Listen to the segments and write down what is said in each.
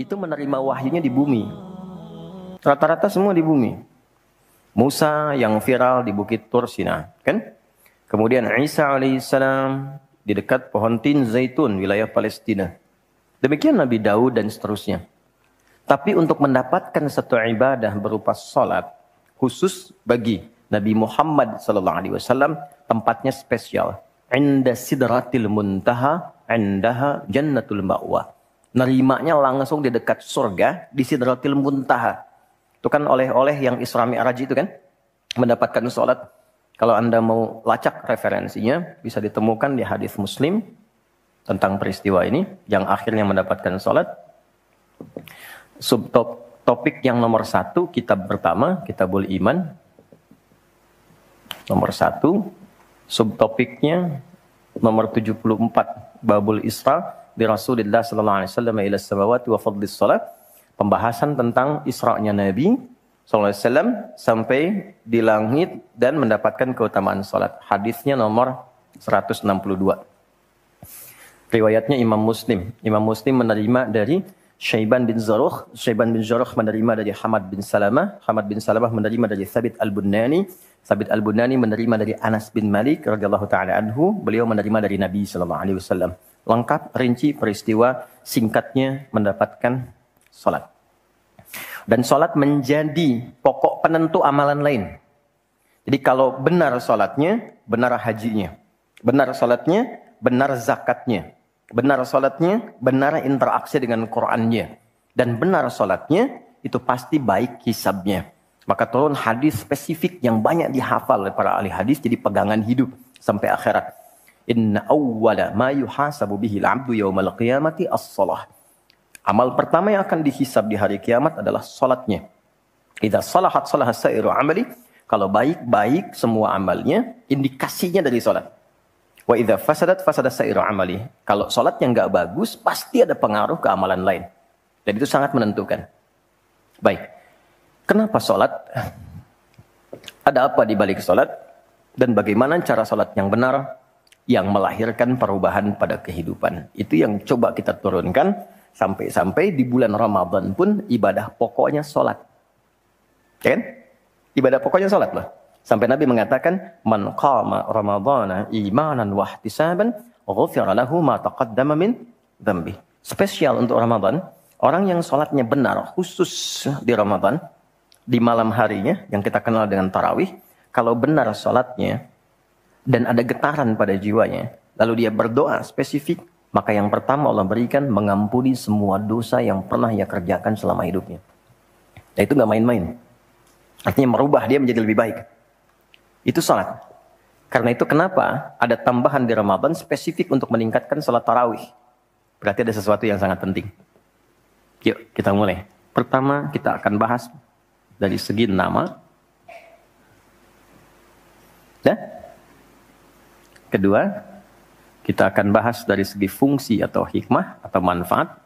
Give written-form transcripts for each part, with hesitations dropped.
itu menerima wahyunya di bumi. Rata-rata semua di bumi. Musa yang viral di Bukit Tur Sina, kan? Kemudian Isa alaihissalam di dekat pohon tin zaitun, wilayah Palestina. Demikian Nabi Daud dan seterusnya. Tapi untuk mendapatkan satu ibadah berupa salat khusus bagi Nabi Muhammad SAW, tempatnya spesial. Inda sidratil muntaha, indaha jannatul ma'wa. Nerimanya langsung di dekat surga, di sidratil muntaha. Itu kan oleh-oleh yang Isra Mi'raj itu kan, mendapatkan salat. Kalau Anda mau lacak referensinya, bisa ditemukan di hadis Muslim tentang peristiwa ini, yang akhirnya mendapatkan salat. Subtopik yang nomor 1, kitab pertama, Kitabul Iman. Nomor 1, subtopiknya nomor 74, Babul Isra di Rasulullah sallallahu alaihi wasallam ila samawati wa fadlis salat. Pembahasan tentang Isra-nya Nabi sallallahu alaihi wasallam sampai di langit dan mendapatkan keutamaan salat. Hadisnya nomor 162. Riwayatnya Imam Muslim. Imam Muslim menerima dari Syaiban bin Zarukh. Syaiban bin Zarukh menerima dari Hamad bin Salamah. Hamad bin Salamah menerima dari Thabit al-Bunani. Thabit al-Bunani menerima dari Anas bin Malik radhiyallahu taala anhu. Beliau menerima dari Nabi sallallahu alaihi wasallam. Lengkap rinci peristiwa singkatnya mendapatkan salat. Dan salat menjadi pokok penentu amalan lain. Jadi kalau benar salatnya, benar hajinya. Benar salatnya, benar zakatnya. Benar salatnya, benar interaksi dengan Qur'annya. Dan benar salatnya, itu pasti baik hisabnya. Maka turun hadis spesifik yang banyak dihafal oleh para ahli hadis, jadi pegangan hidup sampai akhirat. Inna awwala ma yuhasabu bihil abdu yawmal qiyamati as-salah. Amal pertama yang akan dihisab di hari kiamat adalah salatnya. Idza salahat salaha sa'iru amali. Kalau baik-baik semua amalnya, indikasinya dari salat. Wa idza fasadat fasada sa'iru amali. Kalau salatnya enggak bagus, pasti ada pengaruh ke amalan lain. Dan itu sangat menentukan. Baik. Kenapa salat? Ada apa di balik salat? Dan bagaimana cara salat yang benar yang melahirkan perubahan pada kehidupan? Itu yang coba kita turunkan sampai-sampai di bulan Ramadan pun ibadah pokoknya salat. Ya kan? Ibadah pokoknya salat loh. Sampai Nabi mengatakan, "Man qama Ramadhana imanan wa ihtisaban, ghufira lahu ma taqaddama min dzambi." Spesial untuk Ramadan, orang yang salatnya benar khusus di Ramadan, di malam harinya yang kita kenal dengan tarawih, kalau benar salatnya dan ada getaran pada jiwanya, lalu dia berdoa spesifik, maka yang pertama Allah berikan mengampuni semua dosa yang pernah ia kerjakan selama hidupnya. Nah, itu nggak main-main. Artinya merubah dia menjadi lebih baik. Itu salat. Karena itu kenapa ada tambahan di Ramadan spesifik untuk meningkatkan salat tarawih. Berarti ada sesuatu yang sangat penting. Yuk kita mulai. Pertama kita akan bahas dari segi nama. Dan kedua, kita akan bahas dari segi fungsi atau hikmah atau manfaat.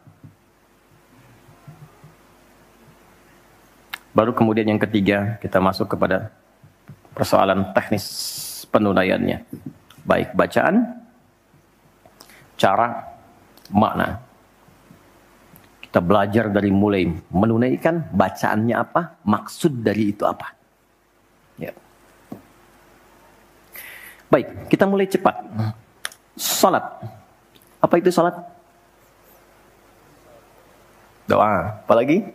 Baru kemudian yang ketiga, kita masuk kepada persoalan teknis penunaiannya. Baik bacaan, cara, makna. Kita belajar dari mulai menunaikan, bacaannya apa, maksud dari itu apa. Ya. Baik, kita mulai cepat. Salat. Apa itu salat? Doa. Apalagi?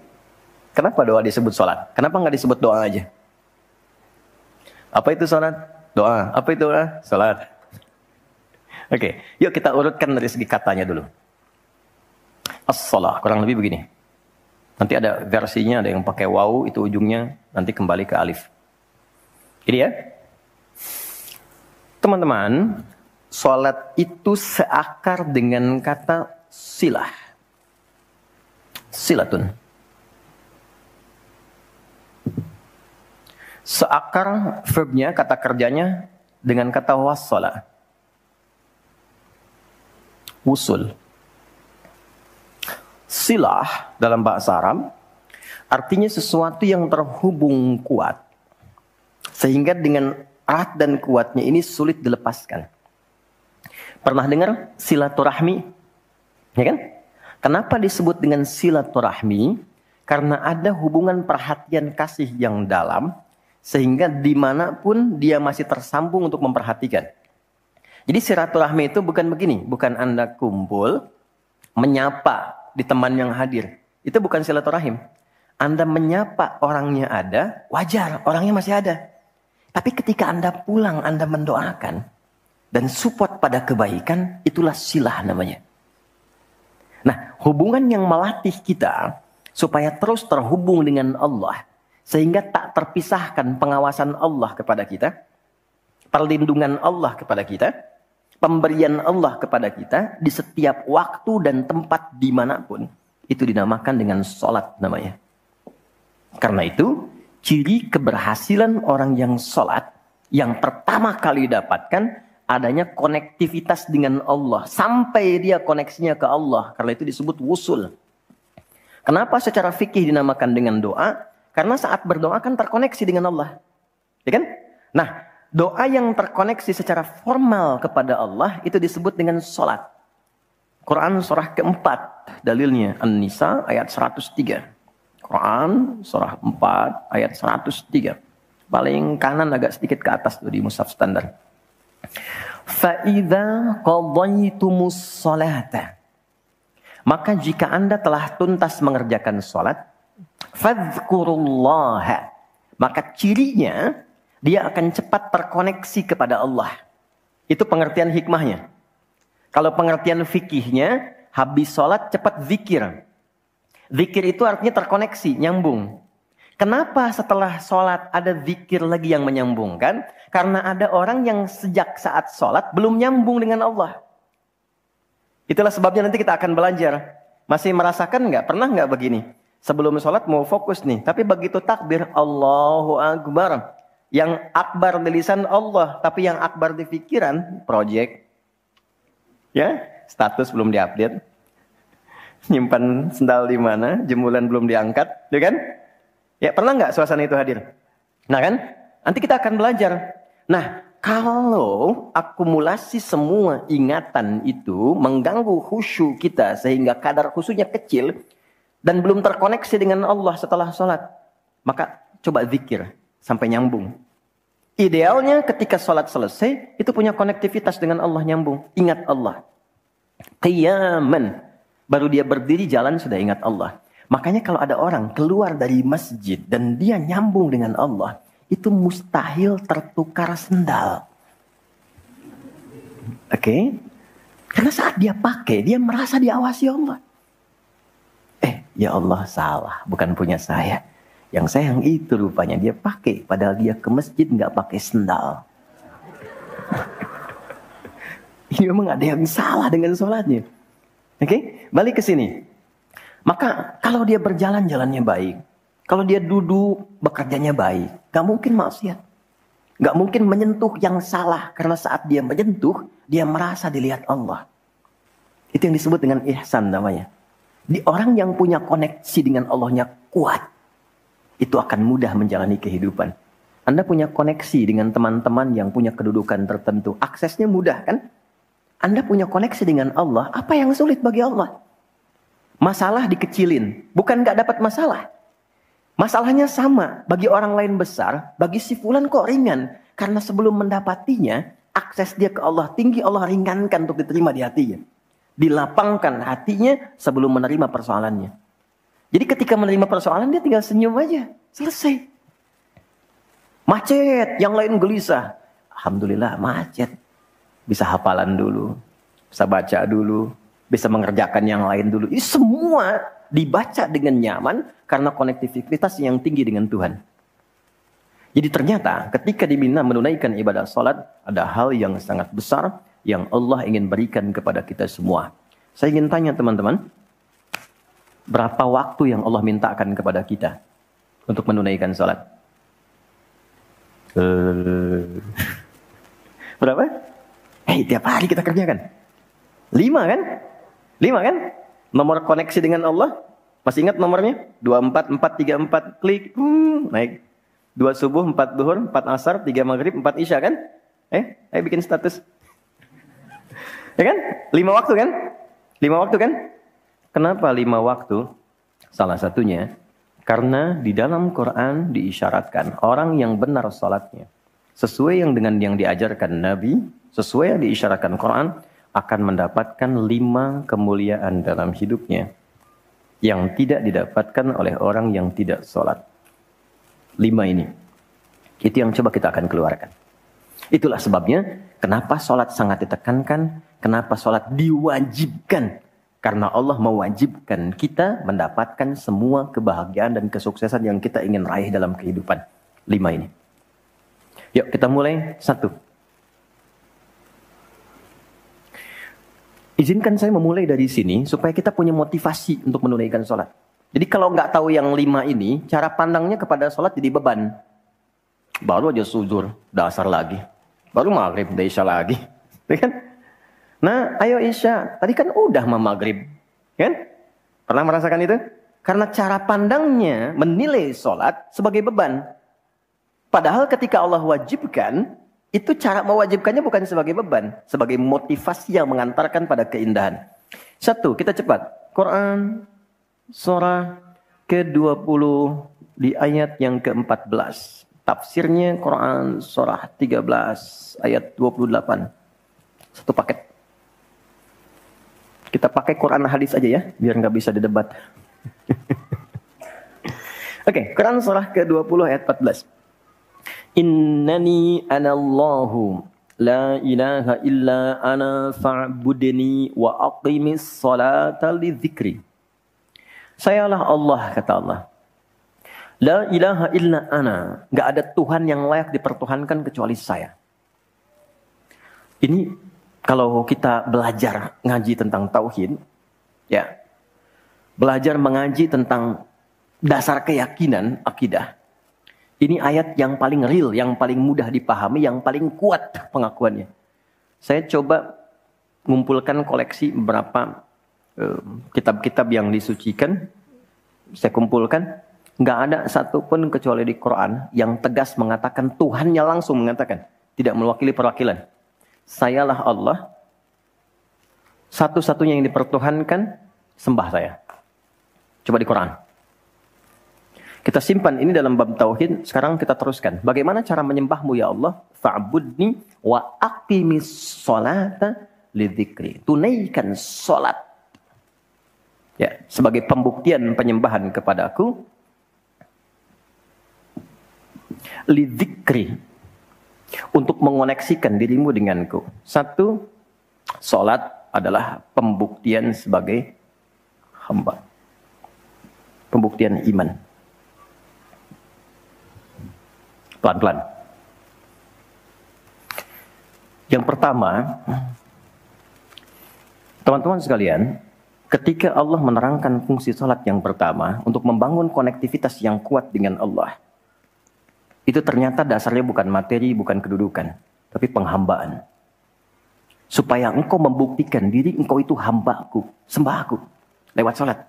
Kenapa doa disebut salat? Kenapa nggak disebut doa aja? Apa itu salat? Doa. Apa itu doa? Salat. Oke, yuk kita urutkan dari segi katanya dulu. As-salah, kurang lebih begini. Nanti ada versinya, ada yang pakai waw, itu ujungnya nanti kembali ke alif. Ini ya. Teman-teman, salat itu seakar dengan kata silah. Silatun. Seakar verbnya, kata kerjanya dengan kata wassala. Wusul. Silah dalam bahasa Arab artinya sesuatu yang terhubung kuat. Sehingga dengan erat dan kuatnya ini sulit dilepaskan. Pernah dengar silaturahmi? Ya kan? Kenapa disebut dengan silaturahmi? Karena ada hubungan perhatian kasih yang dalam, sehingga dimanapun dia masih tersambung untuk memperhatikan. Jadi silaturahmi itu bukan begini, bukan Anda kumpul, menyapa di teman yang hadir. Itu bukan silaturahim. Anda menyapa orangnya ada, wajar, orangnya masih ada. Tapi ketika Anda pulang, Anda mendoakan dan support pada kebaikan, itulah silah namanya. Nah, hubungan yang melatih kita supaya terus terhubung dengan Allah, sehingga tak terpisahkan pengawasan Allah kepada kita, perlindungan Allah kepada kita, pemberian Allah kepada kita di setiap waktu dan tempat dimanapun, itu dinamakan dengan sholat namanya. Karena itu, ciri keberhasilan orang yang sholat, yang pertama kali dapatkan, adanya konektivitas dengan Allah. Sampai dia koneksinya ke Allah. Karena itu disebut wusul. Kenapa secara fikih dinamakan dengan doa? Karena saat berdoa kan terkoneksi dengan Allah. Ya kan? Nah, doa yang terkoneksi secara formal kepada Allah itu disebut dengan sholat. Quran surah keempat, dalilnya An-Nisa ayat 103. Quran surah 4 ayat 103. Paling kanan agak sedikit ke atas tuh di mushaf standar. فَإِذَا قَضَيْتُمُ الصَّلَاةَ Maka jika Anda telah tuntas mengerjakan sholat, فَاذْكُرُوا Maka cirinya, dia akan cepat terkoneksi kepada Allah. Itu pengertian hikmahnya. Kalau pengertian fikihnya, habis sholat cepat zikir. Zikir itu artinya terkoneksi, nyambung. Kenapa setelah sholat ada zikir lagi yang menyambungkan? Karena ada orang yang sejak saat sholat belum nyambung dengan Allah. Itulah sebabnya nanti kita akan belajar. Masih merasakan nggak? Pernah nggak begini? Sebelum sholat mau fokus nih. Tapi begitu takbir, Allahu Akbar. Yang akbar di lisan Allah. Tapi yang akbar di pikiran, project. Ya, status belum diupdate. Nyimpan sendal di mana? Jemuran belum diangkat. Ya kan? Ya, pernah nggak suasana itu hadir? Nah kan? Nanti kita akan belajar. Nah, kalau akumulasi semua ingatan itu mengganggu khusyuk kita sehingga kadar khusyuknya kecil dan belum terkoneksi dengan Allah setelah sholat, maka coba zikir sampai nyambung. Idealnya ketika sholat selesai, itu punya konektivitas dengan Allah nyambung. Ingat Allah. Qiyaman. Baru dia berdiri jalan sudah ingat Allah. Makanya kalau ada orang keluar dari masjid dan dia nyambung dengan Allah, itu mustahil tertukar sendal. Oke? Karena saat dia pakai, dia merasa diawasi Allah. Ya Allah salah, bukan punya saya. Yang saya yang itu rupanya dia pakai, padahal dia ke masjid nggak pakai sendal. Ini memang ada yang salah dengan sholatnya. Oke? Balik ke sini. Maka kalau dia berjalan jalannya baik, kalau dia duduk bekerjanya baik, gak mungkin maksiat, gak mungkin menyentuh yang salah, karena saat dia menyentuh dia merasa dilihat Allah. Itu yang disebut dengan ihsan namanya. Di orang yang punya koneksi dengan Allahnya kuat, itu akan mudah menjalani kehidupan. Anda punya koneksi dengan teman-teman yang punya kedudukan tertentu, aksesnya mudah kan? Anda punya koneksi dengan Allah, apa yang sulit bagi Allah? Masalah dikecilin, bukan gak dapat masalah. Masalahnya sama, bagi orang lain besar, bagi si fulan kok ringan. Karena sebelum mendapatinya, akses dia ke Allah tinggi, Allah ringankan untuk diterima di hatinya. Dilapangkan hatinya sebelum menerima persoalannya. Jadi ketika menerima persoalan, dia tinggal senyum aja, selesai. Macet, yang lain gelisah. Alhamdulillah macet. Bisa hafalan dulu, bisa baca dulu, bisa mengerjakan yang lain dulu. Ini semua dibaca dengan nyaman karena konektivitas yang tinggi dengan Tuhan. Jadi ternyata ketika diminta menunaikan ibadah salat, ada hal yang sangat besar yang Allah ingin berikan kepada kita semua. Saya ingin tanya teman-teman, berapa waktu yang Allah mintakan kepada kita untuk menunaikan salat? Berapa? Tiap hari kita kerjakan. 5 kan? 5 kan? Nomor koneksi dengan Allah. Masih ingat nomornya? 24, 4, 3, 4. Klik. Naik. 2 subuh, 4 duhur, 4 asar, 3 maghrib, 4 isya kan? Ayo bikin status. Ya kan? 5 waktu kan? 5 waktu kan? Kenapa 5 waktu? Salah satunya, karena di dalam Quran diisyaratkan orang yang benar salatnya, sesuai yang dengan yang diajarkan Nabi, sesuai yang diisyaratkan Quran, akan mendapatkan 5 kemuliaan dalam hidupnya yang tidak didapatkan oleh orang yang tidak sholat. 5 ini. Itu yang coba kita akan keluarkan. Itulah sebabnya kenapa sholat sangat ditekankan, kenapa sholat diwajibkan. Karena Allah mewajibkan kita mendapatkan semua kebahagiaan dan kesuksesan yang kita ingin raih dalam kehidupan. 5 ini. Yuk kita mulai. 1. Izinkan saya memulai dari sini supaya kita punya motivasi untuk menunaikan sholat. Jadi kalau nggak tahu yang 5 ini, cara pandangnya kepada sholat jadi beban. Baru aja zuhur, dasar lagi. Baru maghrib, udah isya lagi. Kan? Nah, ayo isya. Tadi kan udah maghrib. Kan? Pernah merasakan itu? Karena cara pandangnya menilai sholat sebagai beban. Padahal ketika Allah wajibkan, itu cara mewajibkannya bukan sebagai beban. Sebagai motivasi yang mengantarkan pada keindahan. 1, kita cepat. Quran, surah ke-20 di ayat yang ke-14. Tafsirnya Quran, surah 13, ayat 28. 1 paket. Kita pakai Quran hadis aja ya, biar nggak bisa didebat. Oke, Quran surah ke-20 ayat 14. Innani anallahu la ilaha illa ana fa'budni wa aqimis salata li dzikri. Sayalah Allah, kata Allah. La ilaha illa ana. Nggak ada Tuhan yang layak dipertuhankan kecuali saya. Ini kalau kita belajar ngaji tentang tauhid, ya, belajar mengaji tentang dasar keyakinan, akidah, ini ayat yang paling real, yang paling mudah dipahami, yang paling kuat pengakuannya. Saya coba mengumpulkan koleksi beberapa kitab-kitab yang disucikan, saya kumpulkan, nggak ada satupun kecuali di Quran yang tegas mengatakan, Tuhannya langsung mengatakan, tidak mewakili perwakilan. Sayalah Allah, satu-satunya yang dipertuhankan, sembah saya. Coba di Quran. Kita simpan ini dalam bab tauhid, sekarang kita teruskan. Bagaimana cara menyembahmu ya Allah? Fa'budni wa aqimis sholata lidzikri. Tunaikan sholat. Ya, sebagai pembuktian penyembahan kepadaku. Lidzikri. Untuk mengoneksikan dirimu denganku. 1, sholat adalah pembuktian sebagai hamba. Pembuktian iman. Pelan-pelan. Yang pertama, teman-teman sekalian, ketika Allah menerangkan fungsi sholat yang pertama untuk membangun konektivitas yang kuat dengan Allah, itu ternyata dasarnya bukan materi, bukan kedudukan, tapi penghambaan. Supaya engkau membuktikan diri engkau itu hambaku, sembahku, lewat sholat.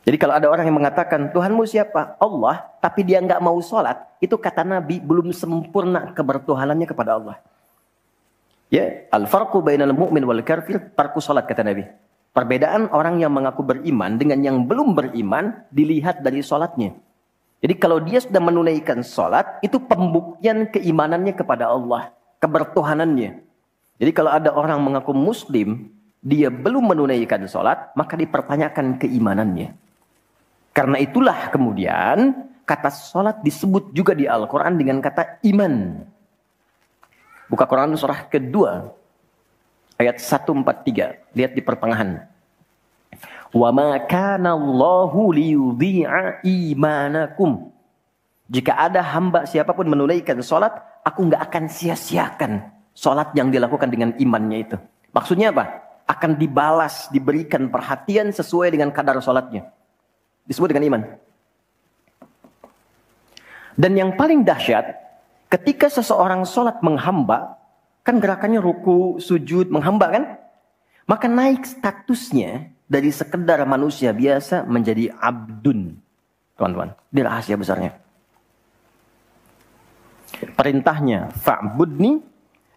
Jadi kalau ada orang yang mengatakan, Tuhanmu siapa? Allah, tapi dia nggak mau sholat, itu kata Nabi, belum sempurna kebertuhanannya kepada Allah. Ya, al-farqu bainal mu'min wal kafir, tarku sholat, kata Nabi. Perbedaan orang yang mengaku beriman dengan yang belum beriman, dilihat dari sholatnya. Jadi kalau dia sudah menunaikan sholat, itu pembuktian keimanannya kepada Allah. Kebertuhanannya. Jadi kalau ada orang mengaku muslim, dia belum menunaikan sholat, maka dipertanyakan keimanannya. Karena itulah kemudian, kata sholat disebut juga di Al-Quran dengan kata iman. Buka Quran surah kedua, ayat 143. Lihat di pertengahan. Wa ma kana Allahu liyudhi'a imanakum. Jika ada hamba siapapun menunaikan sholat, aku nggak akan sia-siakan sholat yang dilakukan dengan imannya itu. Maksudnya apa? Akan dibalas, diberikan perhatian sesuai dengan kadar sholatnya. Disebut dengan iman. Dan yang paling dahsyat, ketika seseorang sholat menghamba, kan gerakannya ruku, sujud, menghamba kan? Maka naik statusnya dari sekedar manusia biasa menjadi abdun. Teman-teman, ini rahasia besarnya. Perintahnya fa'budni,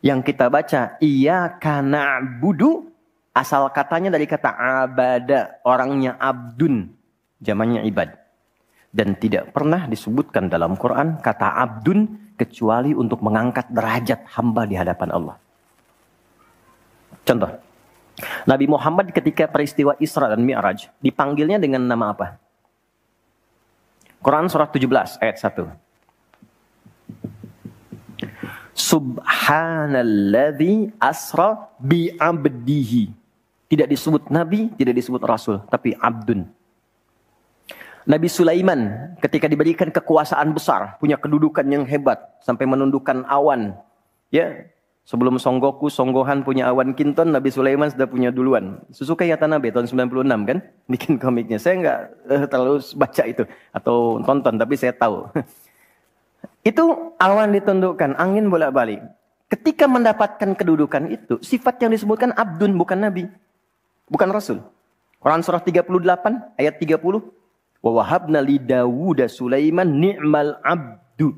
yang kita baca iyyaka na'budu, Asal katanya dari kata abada, orangnya abdun, zamannya ibad. Dan tidak pernah disebutkan dalam Quran kata abdun kecuali untuk mengangkat derajat hamba di hadapan Allah. Contoh, Nabi Muhammad ketika peristiwa Isra dan Mi'raj dipanggilnya dengan nama apa? Quran surah 17 ayat 1. Subhanalladzi asra bi'abdihi. Tidak disebut nabi, tidak disebut rasul, tapi abdun. Nabi Sulaiman ketika diberikan kekuasaan besar, punya kedudukan yang hebat sampai menundukkan awan. Ya, sebelum Songgohan punya awan kinton, Nabi Sulaiman sudah punya duluan. Suzuki Yatanabe tahun 96 kan, bikin komiknya. Saya nggak terlalu baca itu atau tonton, tapi saya tahu. Itu awan ditundukkan, angin bolak-balik. Ketika mendapatkan kedudukan itu, sifat yang disebutkan abdun, bukan nabi, bukan rasul. Quran surah 38 ayat 30. Wa wahabna li Dawuda Sulaiman ni'mal abdu.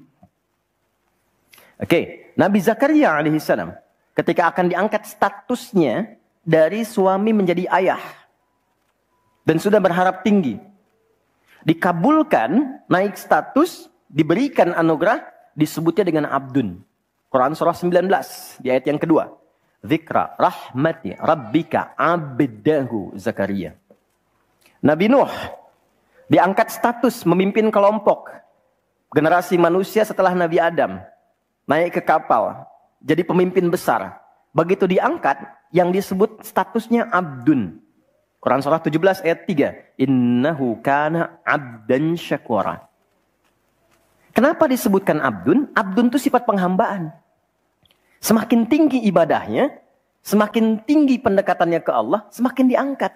Oke, Nabi Zakaria alaihissalam ketika akan diangkat statusnya dari suami menjadi ayah dan sudah berharap tinggi, dikabulkan naik status, diberikan anugerah, disebutnya dengan abdun. Quran surah 19 di ayat yang kedua. Zikra rahmati rabbika abdahu Zakaria. Nabi Nuh diangkat status memimpin kelompok generasi manusia setelah Nabi Adam. Naik ke kapal, jadi pemimpin besar. Begitu diangkat, yang disebut statusnya abdun. Quran surah 17 ayat 3. Innahu kana abdan syakura. Kenapa disebutkan abdun? Abdun itu sifat penghambaan. Semakin tinggi ibadahnya, semakin tinggi pendekatannya ke Allah, semakin diangkat.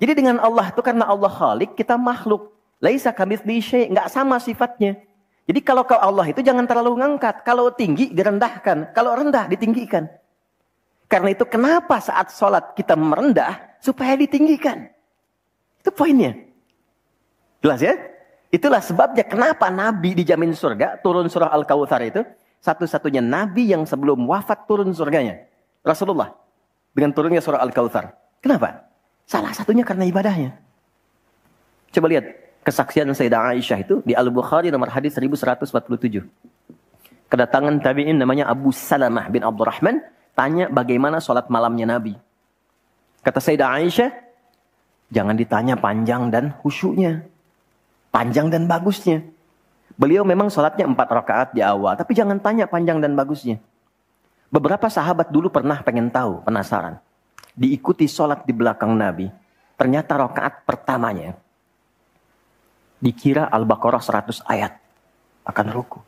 Jadi dengan Allah itu karena Allah Khalik, kita makhluk. Laisa kamitslihi syai', enggak sama sifatnya. Jadi kalau ke Allah itu jangan terlalu ngangkat. Kalau tinggi direndahkan, kalau rendah ditinggikan. Karena itu kenapa saat sholat kita merendah supaya ditinggikan. Itu poinnya. Jelas ya? Itulah sebabnya kenapa Nabi dijamin surga, turun surah Al-Kautsar itu satu-satunya Nabi yang sebelum wafat turun surganya. Rasulullah dengan turunnya surah Al-Kautsar. Kenapa? Salah satunya karena ibadahnya. Coba lihat kesaksian Sayyidah Aisyah itu di Al-Bukhari nomor hadis 1147. Kedatangan tabi'in namanya Abu Salamah bin Abdurrahman tanya bagaimana sholat malamnya Nabi. Kata Sayyidah Aisyah, jangan ditanya panjang dan khusyuknya. Panjang dan bagusnya. Beliau memang sholatnya 4 rakaat di awal, tapi jangan tanya panjang dan bagusnya. Beberapa sahabat dulu pernah pengen tahu, penasaran. Diikuti sholat di belakang Nabi. Ternyata rakaat pertamanya dikira Al-Baqarah 100 ayat akan ruku.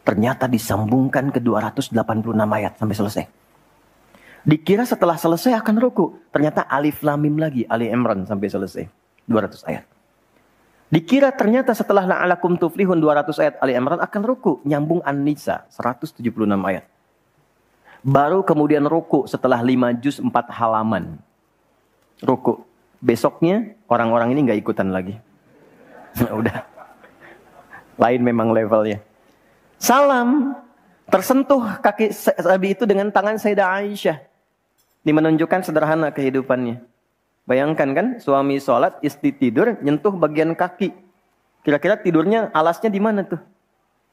Ternyata disambungkan ke 286 ayat sampai selesai. Dikira setelah selesai akan ruku. Ternyata Alif Lam Mim lagi, Ali Imran sampai selesai. 200 ayat. Dikira ternyata setelah la'alakum tuflihun 200 ayat Ali Imran akan ruku. Nyambung An-Nisa 176 ayat. Baru kemudian ruku setelah 5 juz 4 halaman. Ruku. Besoknya orang-orang ini nggak ikutan lagi. Udah. Lain memang levelnya. Salam. Tersentuh kaki Nabi itu dengan tangan Sayyidah Aisyah. Ini menunjukkan sederhana kehidupannya. Bayangkan kan, suami sholat, istri tidur, nyentuh bagian kaki. Kira-kira tidurnya, alasnya di mana tuh?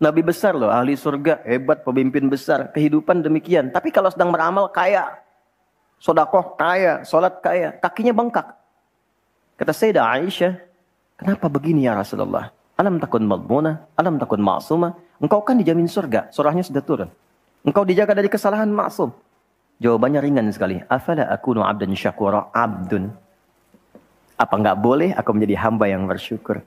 Nabi besar loh, ahli surga, hebat, pemimpin besar, kehidupan demikian. Tapi kalau sedang beramal kaya, sodakoh kaya, sholat kaya, kakinya bengkak. Kata Sayyidah Aisyah, kenapa begini ya Rasulullah? Alam takun madmunah, alam takun ma'sumah. Engkau kan dijamin surga, surahnya sudah turun. Engkau dijaga dari kesalahan maksum. Jawabannya ringan sekali. Afala akunu abdan syakura, abdun. Apa enggak boleh aku menjadi hamba yang bersyukur?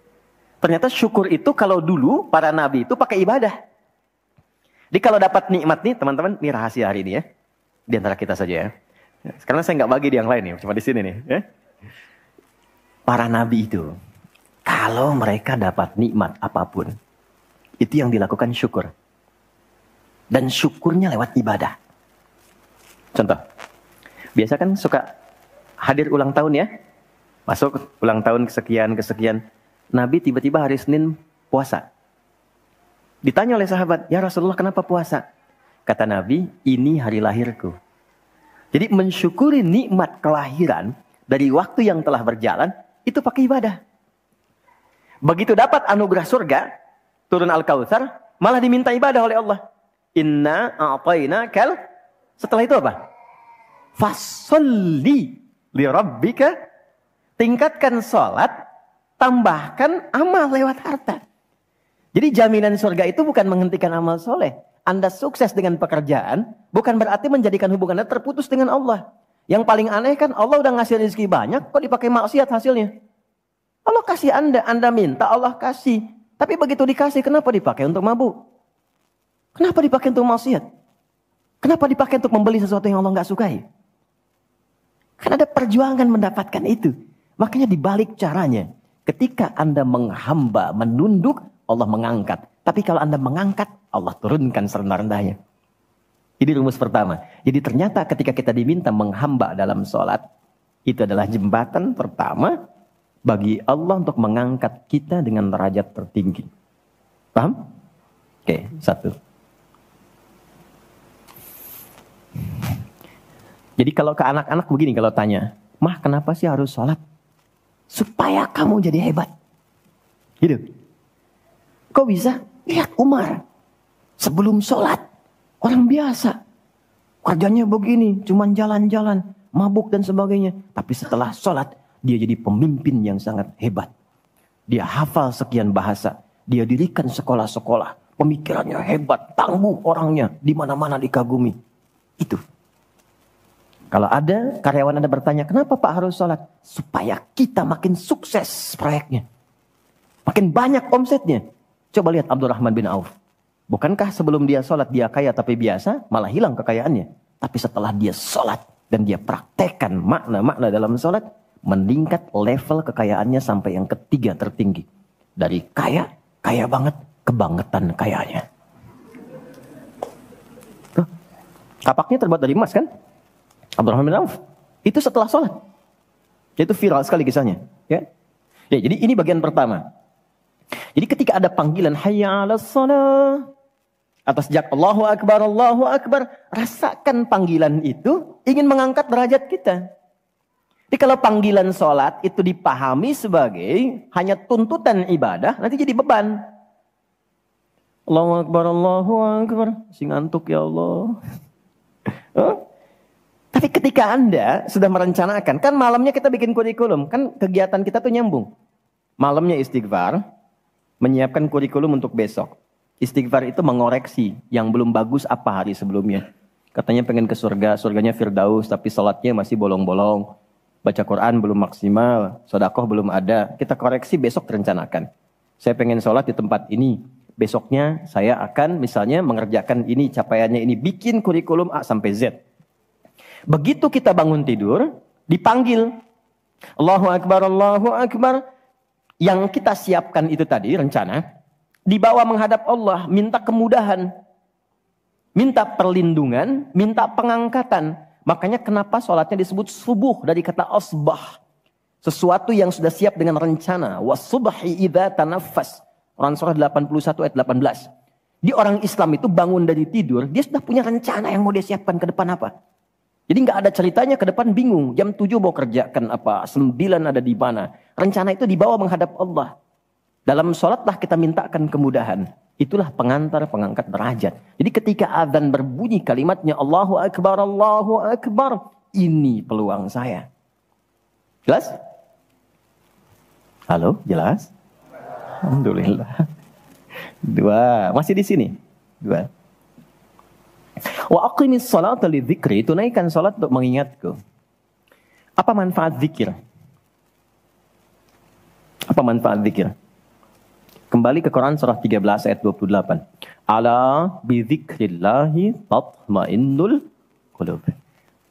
Ternyata syukur itu kalau dulu para nabi itu pakai ibadah. Jadi kalau dapat nikmat nih teman-teman, ini rahasia hari ini ya. Di antara kita saja ya. Karena saya nggak bagi di yang lain nih, cuma di sini nih. Ya. Para nabi itu, kalau mereka dapat nikmat apapun, itu yang dilakukan syukur. Dan syukurnya lewat ibadah. Contoh, biasa kan suka hadir ulang tahun ya. Masuk ulang tahun kesekian. Nabi tiba-tiba hari Senin puasa. Ditanya oleh sahabat, ya Rasulullah kenapa puasa? Kata Nabi, ini hari lahirku. Jadi mensyukuri nikmat kelahiran dari waktu yang telah berjalan, itu pakai ibadah. Begitu dapat anugerah surga, turun Al-Kautsar, malah diminta ibadah oleh Allah. Inna a'tainakal. Setelah itu apa? Fasholli li rabbika. Tingkatkan sholat, tambahkan amal lewat harta. Jadi jaminan surga itu bukan menghentikan amal soleh. Anda sukses dengan pekerjaan, bukan berarti menjadikan hubungan Anda terputus dengan Allah. Yang paling aneh kan, Allah udah ngasih rezeki banyak, kok dipakai maksiat hasilnya? Allah kasih Anda minta, Allah kasih. Tapi begitu dikasih, kenapa dipakai untuk mabuk? Kenapa dipakai untuk maksiat? Kenapa dipakai untuk membeli sesuatu yang Allah nggak sukai? Kan ada perjuangan mendapatkan itu. Makanya dibalik caranya, ketika Anda menghamba, menunduk, Allah mengangkat. Tapi kalau Anda mengangkat, Allah turunkan serendah-rendahnya. Ini rumus pertama. Jadi ternyata ketika kita diminta menghamba dalam sholat, itu adalah jembatan pertama bagi Allah untuk mengangkat kita dengan derajat tertinggi. Paham? Oke, satu. Jadi kalau ke anak-anak begini kalau tanya, Mah kenapa sih harus sholat? Supaya kamu jadi hebat. Gitu. Kok bisa? Lihat Umar. Sebelum sholat, orang biasa. Kerjanya begini, cuman jalan-jalan, mabuk dan sebagainya. Tapi setelah sholat, dia jadi pemimpin yang sangat hebat. Dia hafal sekian bahasa. Dia dirikan sekolah-sekolah. Pemikirannya hebat, tangguh orangnya. Di mana-mana dikagumi. Itu. Kalau ada karyawan Anda bertanya, kenapa Pak harus sholat? Supaya kita makin sukses proyeknya. Makin banyak omsetnya. Coba lihat Abdurrahman bin Auf. Bukankah sebelum dia sholat dia kaya tapi biasa, malah hilang kekayaannya. Tapi setelah dia sholat dan dia praktekkan makna-makna dalam sholat, meningkat level kekayaannya sampai yang ketiga tertinggi. Dari kaya, kaya banget, kebangetan kayanya. Tuh, kapaknya terbuat dari emas kan? Abdurrahman bin Auf. Itu setelah sholat. Itu viral sekali kisahnya. Ya, jadi ini bagian pertama. Jadi ketika ada panggilan hayya 'alas shalah, atas jak Allahu Akbar, rasakan panggilan itu ingin mengangkat derajat kita. Jadi kalau panggilan sholat itu dipahami sebagai hanya tuntutan ibadah, nanti jadi beban. Allahu Akbar, si ngantuk ya Allah. Tapi ketika Anda sudah merencanakan, kan malamnya kita bikin kurikulum, kan kegiatan kita tuh nyambung. Malamnya istighfar, menyiapkan kurikulum untuk besok. Istighfar itu mengoreksi yang belum bagus apa hari sebelumnya. Katanya pengen ke surga, surganya Firdaus, tapi sholatnya masih bolong-bolong. Baca Quran belum maksimal, sedekah belum ada. Kita koreksi besok direncanakan. Saya pengen sholat di tempat ini. Besoknya saya akan misalnya mengerjakan ini, capaiannya ini. Bikin kurikulum A sampai Z. Begitu kita bangun tidur, dipanggil. Allahu Akbar, Allahu Akbar. Yang kita siapkan itu tadi, rencana. Dibawa menghadap Allah, minta kemudahan. Minta perlindungan, minta pengangkatan. Makanya kenapa sholatnya disebut subuh dari kata asbah. Sesuatu yang sudah siap dengan rencana. Wasubhi idza tanaffas. Quran surah 81 ayat 18. Di orang Islam itu bangun dari tidur, dia sudah punya rencana yang mau dia siapkan ke depan apa. Jadi nggak ada ceritanya ke depan bingung. Jam 7 mau kerjakan apa, 9 ada di mana. Rencana itu dibawa menghadap Allah. Dalam sholatlah kita mintakan kemudahan. Itulah pengantar, pengangkat derajat. Jadi ketika azan berbunyi kalimatnya Allahu Akbar, Allahu Akbar. Ini peluang saya. Jelas? Halo, jelas? Alhamdulillah. 2, masih di sini. 2. Wa aqimis sholata lidzikri, tunaikan salat untuk mengingatku. Apa manfaat zikir? Apa manfaat zikir? Kembali ke Quran surah 13 ayat 28. Ala bizikrillahi tatmainnul qulub.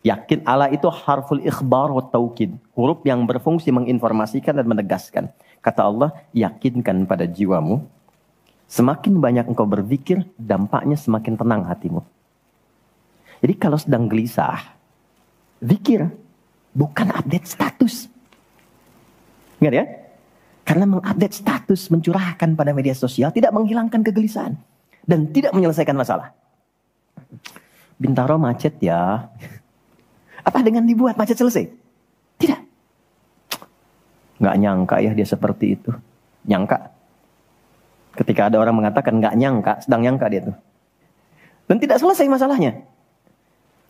Yakin, ala itu harful ikhbar wa taukid. Huruf yang berfungsi menginformasikan dan menegaskan. Kata Allah, yakinkan pada jiwamu. Semakin banyak engkau berzikir, dampaknya semakin tenang hatimu. Jadi kalau sedang gelisah, zikir, bukan update status. Ingat ya? Karena mengupdate status, mencurahkan pada media sosial, tidak menghilangkan kegelisahan. Dan tidak menyelesaikan masalah. Bintaro macet ya. Apa dengan dibuat macet selesai? Tidak. Nggak nyangka ya dia seperti itu. Nyangka. Ketika ada orang mengatakan nggak nyangka, sedang nyangka dia tuh. Dan tidak selesai masalahnya.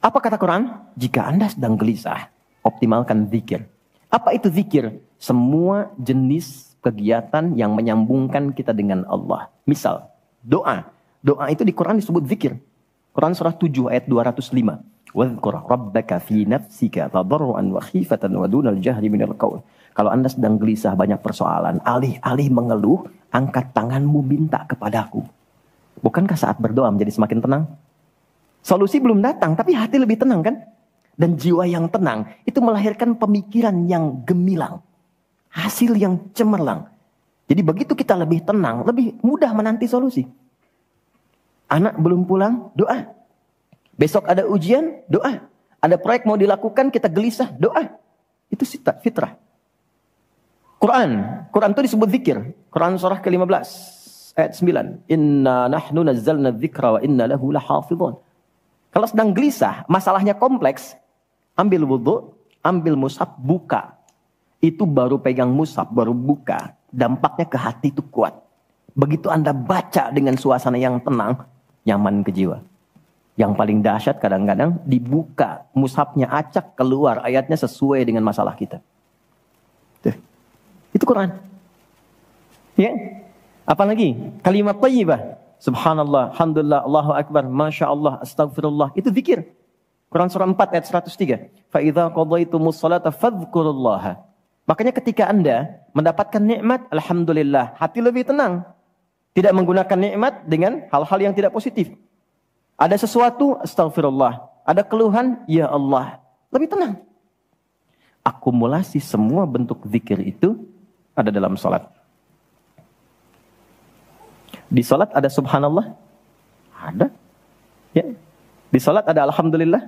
Apa kata Quran? Jika Anda sedang gelisah, optimalkan zikir. Apa itu zikir? Semua jenis kegiatan yang menyambungkan kita dengan Allah. Misal, doa. Doa itu di Quran disebut zikir. Quran surah 7 ayat 205. Wadhkur rabbaka fi nafsika tadarruan wa khifatan wa dunal jahri minal qaul. Kalau Anda sedang gelisah banyak persoalan, alih-alih mengeluh, angkat tanganmu minta kepadaku. Bukankah saat berdoa menjadi semakin tenang? Solusi belum datang, tapi hati lebih tenang kan? Dan jiwa yang tenang itu melahirkan pemikiran yang gemilang. Hasil yang cemerlang. Jadi begitu kita lebih tenang, lebih mudah menanti solusi. Anak belum pulang, doa. Besok ada ujian, doa. Ada proyek mau dilakukan, kita gelisah, doa. Itu fitrah. Quran itu disebut zikir. Quran surah ke-15 ayat 9. Inna nahnu nazzalna dzikra wa inna lahu lahafizun. Kalau sedang gelisah, masalahnya kompleks, ambil wudhu, ambil mushaf, buka. Itu baru pegang mushaf, baru buka. Dampaknya ke hati itu kuat. Begitu Anda baca dengan suasana yang tenang, nyaman ke jiwa. Yang paling dahsyat kadang-kadang dibuka, mushafnya acak, keluar ayatnya sesuai dengan masalah kita. Tuh. Itu Quran. Ya. Apalagi kalimat thayyibah. Subhanallah, alhamdulillah, Allahu akbar, masya Allah, astagfirullah. Itu zikir. Quran surah 4 ayat 103. Fa idza qadaytumus salata fadhkurullaha. Makanya ketika Anda mendapatkan nikmat, alhamdulillah, hati lebih tenang. Tidak menggunakan nikmat dengan hal-hal yang tidak positif. Ada sesuatu, astagfirullah. Ada keluhan, ya Allah. Lebih tenang. Akumulasi semua bentuk zikir itu ada dalam salat. Di salat ada subhanallah? Ada. Ya. Di salat ada alhamdulillah?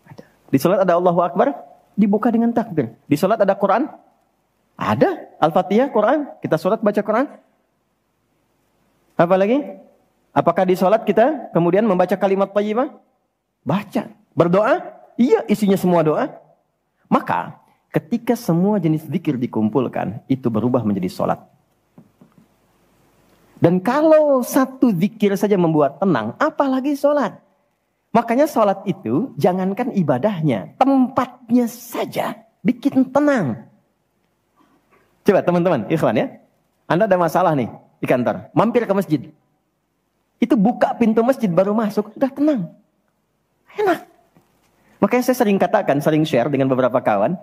Ada. Di salat ada Allahu akbar? Dibuka dengan takbir. Di salat ada Quran? Ada. Al-Fatihah, Quran. Kita salat baca Quran. Apa lagi? Apakah di salat kita kemudian membaca kalimat thayyibah? Baca. Berdoa? Iya, isinya semua doa. Maka ketika semua jenis zikir dikumpulkan, itu berubah menjadi salat. Dan kalau satu zikir saja membuat tenang, apalagi sholat. Makanya sholat itu jangankan ibadahnya, tempatnya saja bikin tenang. Coba teman-teman, ikhwan ya. Anda ada masalah nih di kantor, mampir ke masjid. Itu buka pintu masjid baru masuk, sudah tenang. Enak. Makanya saya sering katakan, sering share dengan beberapa kawan.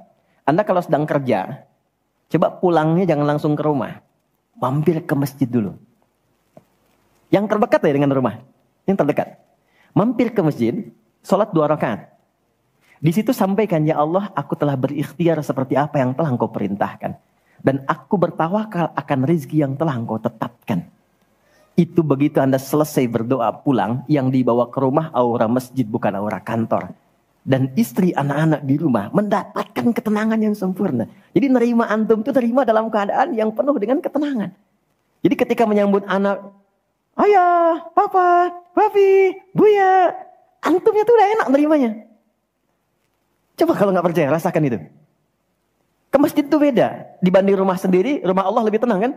Anda kalau sedang kerja, coba pulangnya jangan langsung ke rumah. Mampir ke masjid dulu. Yang terdekat ya dengan rumah. Yang terdekat. Mampir ke masjid, sholat 2 rakaat. Di situ sampaikan, ya Allah, aku telah berikhtiar seperti apa yang telah Engkau perintahkan. Dan aku bertawakal akan rezeki yang telah Engkau tetapkan. Itu begitu Anda selesai berdoa pulang, yang dibawa ke rumah aura masjid bukan aura kantor. Dan istri anak-anak di rumah mendapatkan ketenangan yang sempurna. Jadi nerima antum itu nerima dalam keadaan yang penuh dengan ketenangan. Jadi ketika menyambut anak, ayah, papa, papi, buya. Antumnya tuh udah enak nerimanya. Coba kalau nggak percaya, rasakan itu. Ke masjid tuh beda. Dibanding rumah sendiri, rumah Allah lebih tenang kan?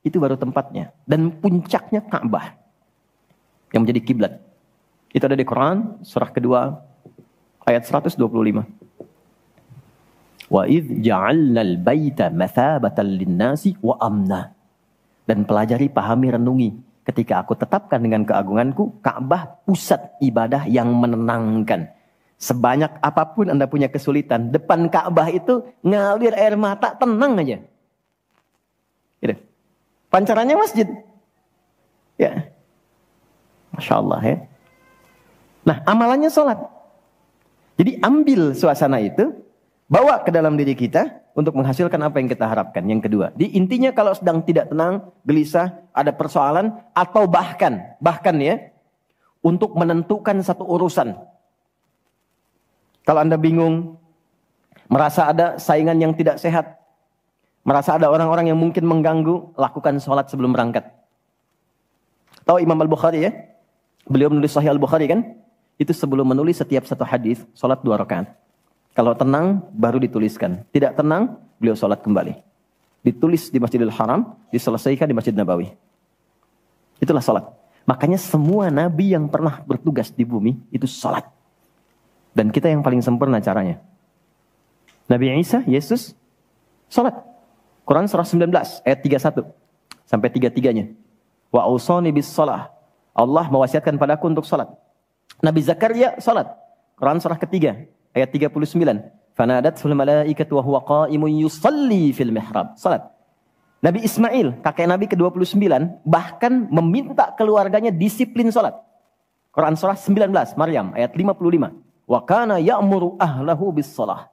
Itu baru tempatnya. Dan puncaknya Ka'bah. Yang menjadi kiblat. Itu ada di Quran, surah kedua, ayat 125. Wa idh ja'alnal baita mathabatan linnasi wa amna. Dan pelajari, pahami, renungi. Ketika aku tetapkan dengan keagunganku, Ka'bah pusat ibadah yang menenangkan. Sebanyak apapun Anda punya kesulitan, depan Ka'bah itu ngalir air mata, tenang aja. Gitu. Pancarannya masjid. Ya. Masya Allah ya. Nah, amalannya sholat. Jadi ambil suasana itu, bawa ke dalam diri kita untuk menghasilkan apa yang kita harapkan. Yang kedua, di intinya kalau sedang tidak tenang, gelisah, ada persoalan, atau bahkan ya, untuk menentukan satu urusan. Kalau Anda bingung, merasa ada saingan yang tidak sehat, merasa ada orang-orang yang mungkin mengganggu, lakukan sholat sebelum berangkat. Tahu Imam Al-Bukhari ya? Beliau menulis Sahih Al-Bukhari kan? Itu sebelum menulis setiap satu hadis, sholat 2 rakaat. Kalau tenang, baru dituliskan. Tidak tenang, beliau sholat kembali. Ditulis di Masjidil Haram, diselesaikan di Masjid Nabawi. Itulah sholat. Makanya semua nabi yang pernah bertugas di bumi, itu sholat. Dan kita yang paling sempurna caranya. Nabi Isa, Yesus, sholat. Quran surah 19, ayat 31. Sampai 33-nya. Wa ausani bis sholah. Allah mewasiatkan padaku untuk sholat. Nabi Zakaria, sholat. Quran surah ketiga, ayat 39. Fanadatul malaikatu wa huwa qa'imun yusalli fil mihrab. Salat. Nabi Ismail, kakek Nabi ke-29, bahkan meminta keluarganya disiplin salat. Quran surah 19, Maryam ayat 55. Wa kana ya'muru ahlahu bis shalah.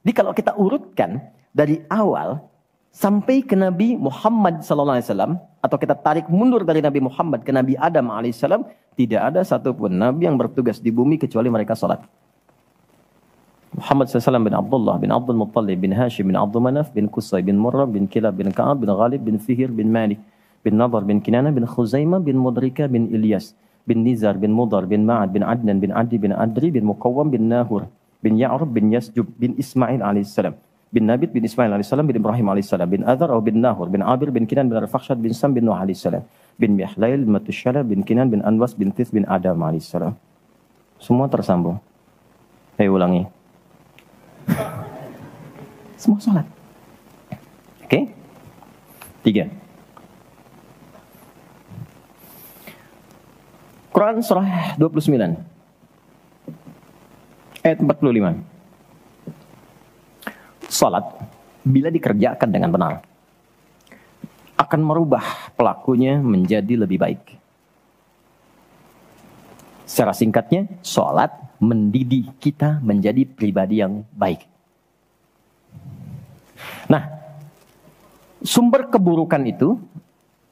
Jadi kalau kita urutkan dari awal sampai ke Nabi Muhammad sallallahu alaihi wasallam, atau kita tarik mundur dari Nabi Muhammad ke Nabi Adam alaihissalam, tidak ada satupun nabi yang bertugas di bumi kecuali mereka salat. Muhammad SAW bin Abdullah bin Abdul Muttalib bin Hashim bin Abdul Manaf bin Qusay bin Murrah bin Kilab bin Ka'ab bin Ghalib bin Fihir bin Malik bin Nadar bin Kinana bin Khuzaimah bin Mudrika bin Ilyas bin Nizar bin Mudar bin Ma'ad bin Adnan bin Adi bin Adri bin Muqawwam bin Nahur bin Ya'rub bin Yasjub bin Ismail alaihissalam bin Nabit bin Ismail alaihissalam bin Ibrahim alaihissalam bin Adhar bin Nahur bin Abir bin Kinan bin Arfakhshad bin Sam bin Nuh alaihissalam bin Mihlail bin Matushala bin Kinan bin Anwas bin Tith bin Adam alaihissalam. Semua tersambung. Saya ulangi. Semua sholat. Oke? 3. Quran surah 29 ayat 45. Sholat bila dikerjakan dengan benar akan merubah pelakunya menjadi lebih baik. Secara singkatnya, sholat mendidik kita menjadi pribadi yang baik. Nah, sumber keburukan itu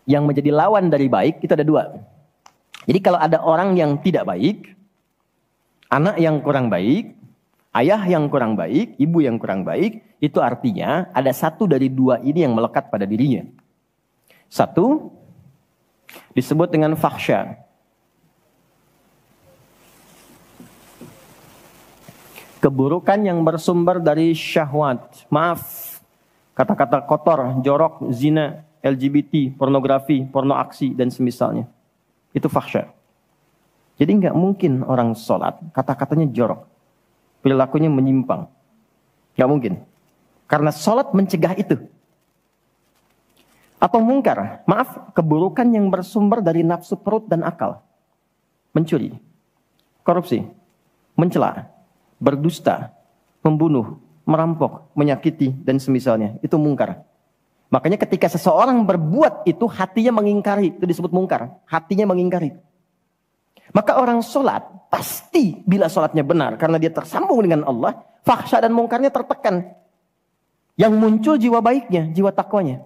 yang menjadi lawan dari baik itu ada 2. Jadi kalau ada orang yang tidak baik, anak yang kurang baik, ayah yang kurang baik, ibu yang kurang baik, itu artinya ada satu dari 2 ini yang melekat pada dirinya. Satu disebut dengan fakhsya. Keburukan yang bersumber dari syahwat. Maaf, kata-kata kotor, jorok, zina, LGBT, pornografi, porno aksi, dan semisalnya. Itu fakhsya. Jadi nggak mungkin orang sholat, kata-katanya jorok. Perilakunya menyimpang. Nggak mungkin. Karena sholat mencegah itu. Atau mungkar, maaf, keburukan yang bersumber dari nafsu perut dan akal. Mencuri, korupsi, mencela, berdusta, membunuh, merampok, menyakiti, dan semisalnya. Itu mungkar. Makanya ketika seseorang berbuat itu, hatinya mengingkari. Itu disebut mungkar. Hatinya mengingkari. Maka orang sholat, pasti bila sholatnya benar, karena dia tersambung dengan Allah, fakhsya dan mungkarnya tertekan. Yang muncul jiwa baiknya, jiwa takwanya.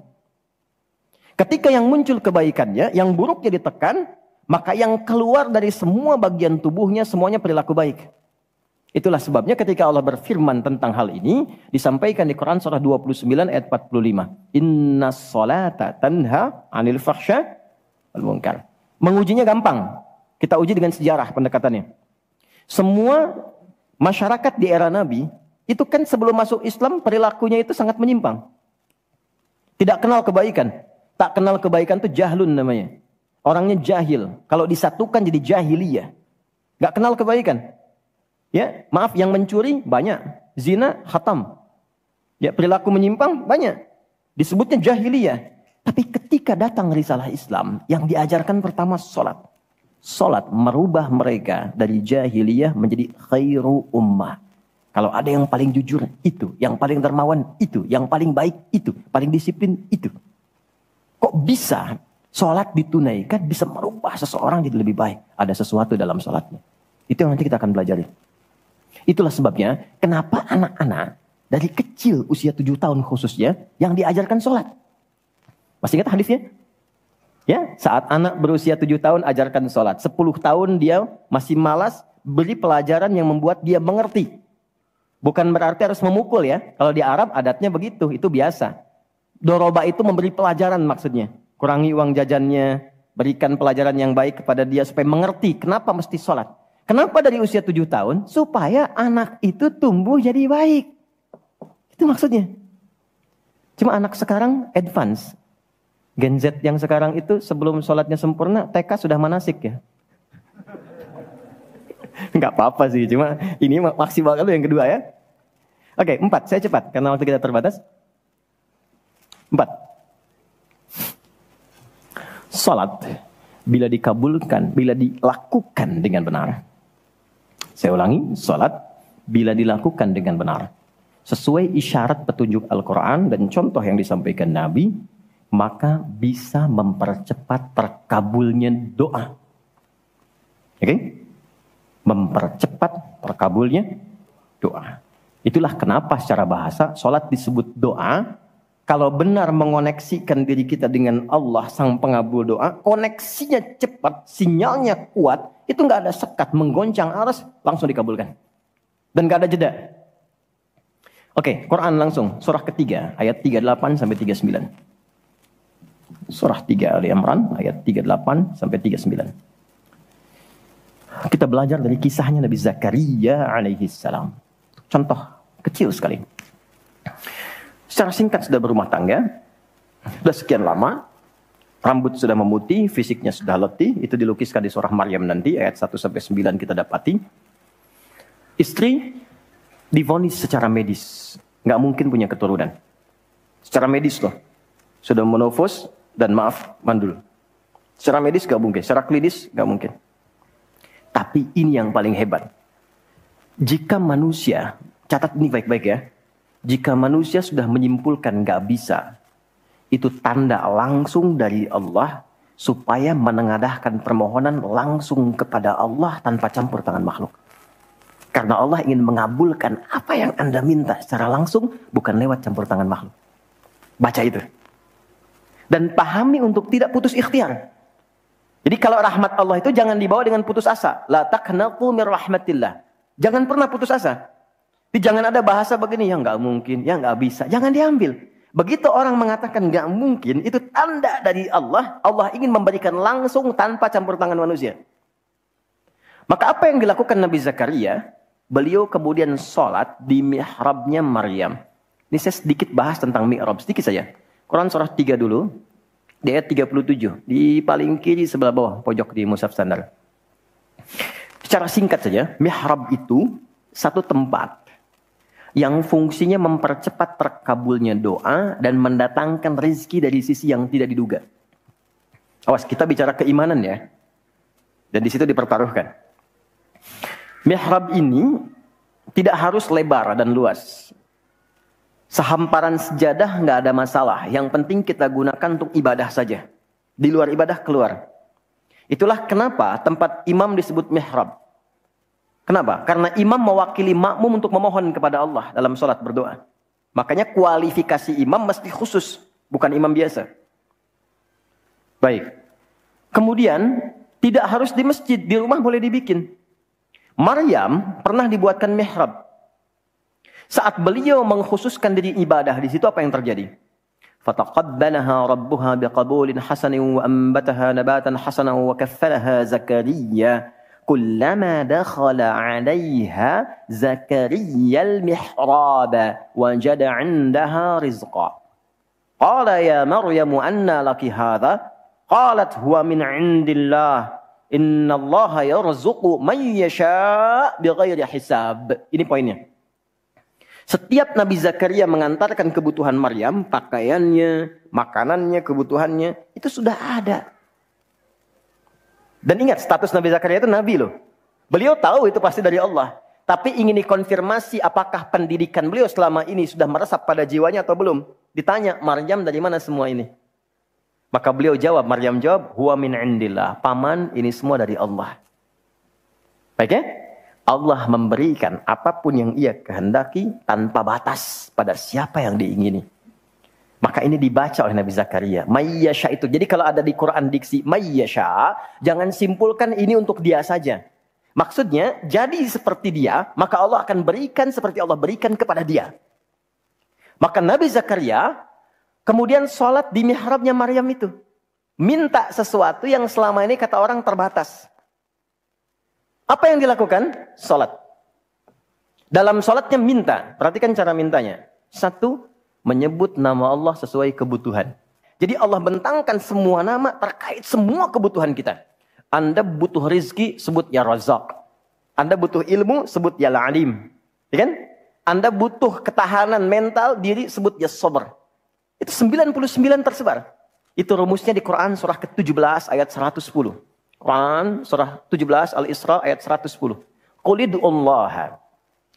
Ketika yang muncul kebaikannya, yang buruknya ditekan, maka yang keluar dari semua bagian tubuhnya, semuanya perilaku baik. Itulah sebabnya ketika Allah berfirman tentang hal ini, disampaikan di Quran surah 29 ayat 45. Inna sholata tanha anil fakhsya wal munkar. Mengujinya gampang. Kita uji dengan sejarah pendekatannya. Semua masyarakat di era Nabi, itu kan sebelum masuk Islam, perilakunya itu sangat menyimpang. Tidak kenal kebaikan. Tak kenal kebaikan itu jahlun namanya. Orangnya jahil. Kalau disatukan jadi jahiliyah. Gak kenal kebaikan. Ya, maaf, yang mencuri banyak, zina khatam. Ya, perilaku menyimpang banyak. Disebutnya jahiliyah. Tapi ketika datang risalah Islam, yang diajarkan pertama sholat. Sholat merubah mereka dari jahiliyah menjadi khairu ummah. Kalau ada yang paling jujur, itu. Yang paling dermawan, itu. Yang paling baik, itu. Paling disiplin, itu. Kok bisa sholat ditunaikan bisa merubah seseorang jadi lebih baik? Ada sesuatu dalam sholatnya. Itu yang nanti kita akan pelajari. Itulah sebabnya kenapa anak-anak dari kecil usia 7 tahun khususnya yang diajarkan sholat. Masih ingat hadisnya? Ya, saat anak berusia 7 tahun ajarkan sholat. 10 tahun dia masih malas, beri pelajaran yang membuat dia mengerti. Bukan berarti harus memukul ya. Kalau di Arab adatnya begitu, itu biasa. Doroba itu memberi pelajaran maksudnya. Kurangi uang jajannya, berikan pelajaran yang baik kepada dia supaya mengerti kenapa mesti sholat. Kenapa dari usia 7 tahun? Supaya anak itu tumbuh jadi baik. Itu maksudnya. Cuma anak sekarang advance. Gen Z yang sekarang itu sebelum sholatnya sempurna, TK sudah manasik ya. Enggak apa-apa sih, cuma ini maksimal kalau yang kedua ya. Oke, 4, saya cepat karena waktu kita terbatas. 4. Sholat bila dikabulkan, bila dilakukan dengan benar. Saya ulangi, sholat bila dilakukan dengan benar. Sesuai isyarat petunjuk Al-Quran dan contoh yang disampaikan Nabi, maka bisa mempercepat terkabulnya doa. Oke? Mempercepat terkabulnya doa. Itulah kenapa secara bahasa sholat disebut doa. Kalau benar mengoneksikan diri kita dengan Allah sang pengabul doa, koneksinya cepat, sinyalnya kuat, itu nggak ada sekat, menggoncang aras, langsung dikabulkan. Dan nggak ada jeda. Oke, Quran langsung, surah ketiga, ayat 38 sampai 39. Surah 3 Ali Imran, ayat 38 sampai 39. Kita belajar dari kisahnya Nabi Zakaria alaihi salam. Contoh kecil sekali. Secara singkat sudah berumah tangga, sudah sekian lama, rambut sudah memutih, fisiknya sudah letih, itu dilukiskan di surah Maryam nanti, ayat 1-9 kita dapati. Istri divonis secara medis, nggak mungkin punya keturunan. Secara medis loh, sudah menopause dan maaf, mandul. Secara medis nggak mungkin, secara klinis nggak mungkin. Tapi ini yang paling hebat. Jika manusia, catat ini baik-baik ya, jika manusia sudah menyimpulkan nggak bisa, itu tanda langsung dari Allah supaya menengadahkan permohonan langsung kepada Allah tanpa campur tangan makhluk. Karena Allah ingin mengabulkan apa yang Anda minta secara langsung, bukan lewat campur tangan makhluk. Baca itu. Dan pahami untuk tidak putus ikhtiar. Jadi kalau rahmat Allah itu jangan dibawa dengan putus asa. La taqnatu mir rahmatillah. Jangan pernah putus asa. Jangan ada bahasa begini, ya nggak mungkin, ya nggak bisa. Jangan diambil. Begitu orang mengatakan nggak mungkin, itu tanda dari Allah. Allah ingin memberikan langsung tanpa campur tangan manusia. Maka apa yang dilakukan Nabi Zakaria? Beliau kemudian sholat di mihrabnya Maryam. Ini saya sedikit bahas tentang mihrab, sedikit saja. Quran surah 3 dulu, di ayat 37. Di paling kiri sebelah bawah, pojok di mushaf standar. Secara singkat saja, mihrab itu satu tempat yang fungsinya mempercepat terkabulnya doa dan mendatangkan rezeki dari sisi yang tidak diduga. Awas, kita bicara keimanan ya. Dan di situ dipertaruhkan. Mihrab ini tidak harus lebar dan luas. Sehamparan sejadah nggak ada masalah. Yang penting kita gunakan untuk ibadah saja. Di luar ibadah keluar. Itulah kenapa tempat imam disebut mihrab. Kenapa? Karena imam mewakili makmum untuk memohon kepada Allah dalam sholat berdoa. Makanya kualifikasi imam mesti khusus, bukan imam biasa. Baik. Kemudian, tidak harus di masjid, di rumah boleh dibikin. Maryam pernah dibuatkan mihrab. Saat beliau mengkhususkan diri ibadah, di situ apa yang terjadi? Fataqabbalaha rabbuha biqabulin hasanin wa ambataha nabatan hasanan wa kaffalaha Zakaria. Kullama dakhala 'alayha Zakaria al-mihrab wajada 'indaha rizqa. Qala ya Maryam anna laki hadha? Qalat huwa min 'indillah. Innallaha yarzuqu man yasha' bighairi hisab. Ini poinnya. Setiap Nabi Zakaria mengantarkan kebutuhan Maryam, pakaiannya, makanannya, kebutuhannya, itu sudah ada. Dan ingat, status Nabi Zakaria itu Nabi loh. Beliau tahu itu pasti dari Allah. Tapi ingin dikonfirmasi apakah pendidikan beliau selama ini sudah meresap pada jiwanya atau belum. Ditanya, Maryam dari mana semua ini? Maka beliau jawab, Maryam jawab, huwa min indillah. Paman, ini semua dari Allah. Baik ya? Allah memberikan apapun yang ia kehendaki tanpa batas pada siapa yang diingini. Maka ini dibaca oleh Nabi Zakaria. Mayyasha itu. Jadi kalau ada di Quran diksi mayyasha, jangan simpulkan ini untuk dia saja. Maksudnya, jadi seperti dia, maka Allah akan berikan seperti Allah berikan kepada dia. Maka Nabi Zakaria kemudian sholat di mihrabnya Maryam itu. Minta sesuatu yang selama ini kata orang terbatas. Apa yang dilakukan? Salat. Dalam salatnya minta. Perhatikan cara mintanya. Satu, menyebut nama Allah sesuai kebutuhan. Jadi Allah bentangkan semua nama terkait semua kebutuhan kita. Anda butuh rizki, sebut ya Razak. Anda butuh ilmu, sebut ya Alim. Ya kan? Anda butuh ketahanan mental diri, sebut ya Sabar. Itu 99 tersebar. Itu rumusnya di Quran surah ke-17 ayat 110. Quran surah 17 Al-Isra ayat 110. Qul id'ullaha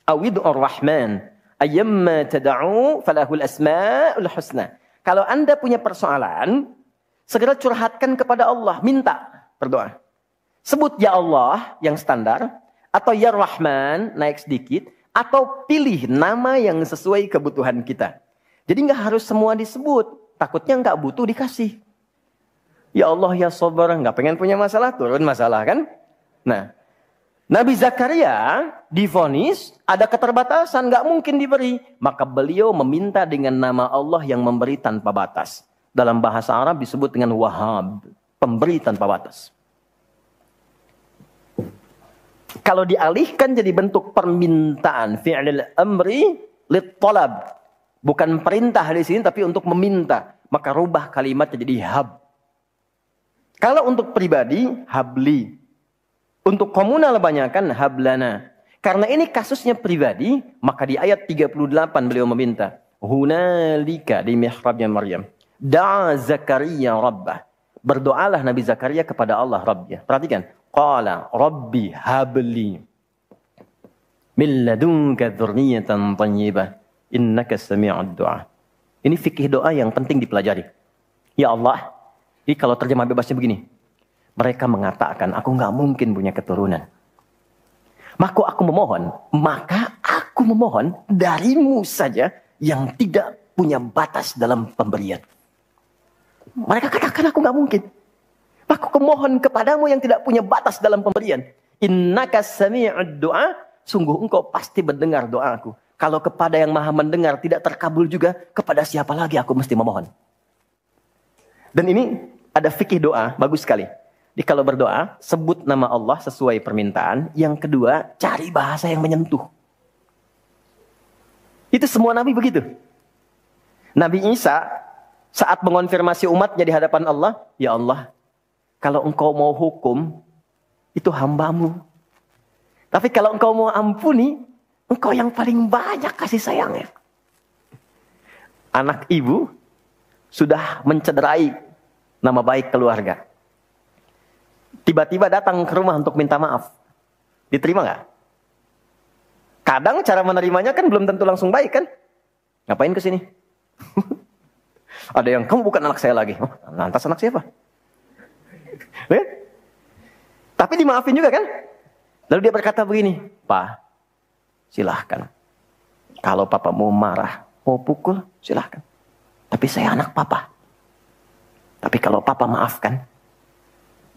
aw id'ur rahman ayyamma tad'u falahul asmaul husna. Kalau Anda punya persoalan, segera curhatkan kepada Allah, minta, berdoa. Sebut ya Allah yang standar, atau ya Rahman naik sedikit, atau pilih nama yang sesuai kebutuhan kita. Jadi nggak harus semua disebut, takutnya nggak butuh dikasih. Ya Allah ya Sabar, nggak pengen punya masalah, turun masalah kan? Nah, Nabi Zakaria divonis ada keterbatasan, nggak mungkin diberi. Maka beliau meminta dengan nama Allah yang memberi tanpa batas. Dalam bahasa Arab disebut dengan Wahhab, pemberi tanpa batas. Kalau dialihkan jadi bentuk permintaan, fi'lil amri lit talab. Bukan perintah di sini tapi untuk meminta. Maka rubah kalimatnya jadi hab. Kalau untuk pribadi, habli. Untuk komunal banyakan hablana. Karena ini kasusnya pribadi, maka di ayat 38 beliau meminta. Hunalika di mihrabnya Maryam. Da'a Zakaria Rabbah. Berdoalah Nabi Zakaria kepada Allah Rabbnya. Perhatikan. Qala Rabbi habli. Min ladunka dzurriyyatan thayyibah. Innaka sami'ud du'a. Ini fikih doa yang penting dipelajari. Ya Allah. Jadi kalau terjemah bebasnya begini. Mereka mengatakan, aku nggak mungkin punya keturunan. Maka aku memohon darimu saja yang tidak punya batas dalam pemberian. Mereka katakan aku nggak mungkin. Maka aku mohon kepadamu yang tidak punya batas dalam pemberian. Innaka sami'ud du'a, sungguh engkau pasti mendengar doaku. Kalau kepada yang maha mendengar tidak terkabul juga, kepada siapa lagi aku mesti memohon. Dan ini ada fikih doa, bagus sekali. Jadi kalau berdoa, sebut nama Allah sesuai permintaan. Yang kedua, cari bahasa yang menyentuh. Itu semua Nabi begitu. Nabi Isa saat mengonfirmasi umatnya di hadapan Allah, ya Allah, kalau engkau mau hukum, itu hambamu. Tapi kalau engkau mau ampuni, engkau yang paling banyak kasih sayangnya. Anak ibu sudah mencederai nama baik keluarga. Tiba-tiba datang ke rumah untuk minta maaf. Diterima nggak? Kadang cara menerimanya kan belum tentu langsung baik kan? Ngapain ke sini? Ada yang, kamu bukan anak saya lagi. Oh, lantas anak siapa? Tapi dimaafin juga kan? Lalu dia berkata begini, Pak, silahkan. Kalau papa mau marah, mau pukul, silahkan. Tapi saya anak papa. Tapi kalau papa maafkan,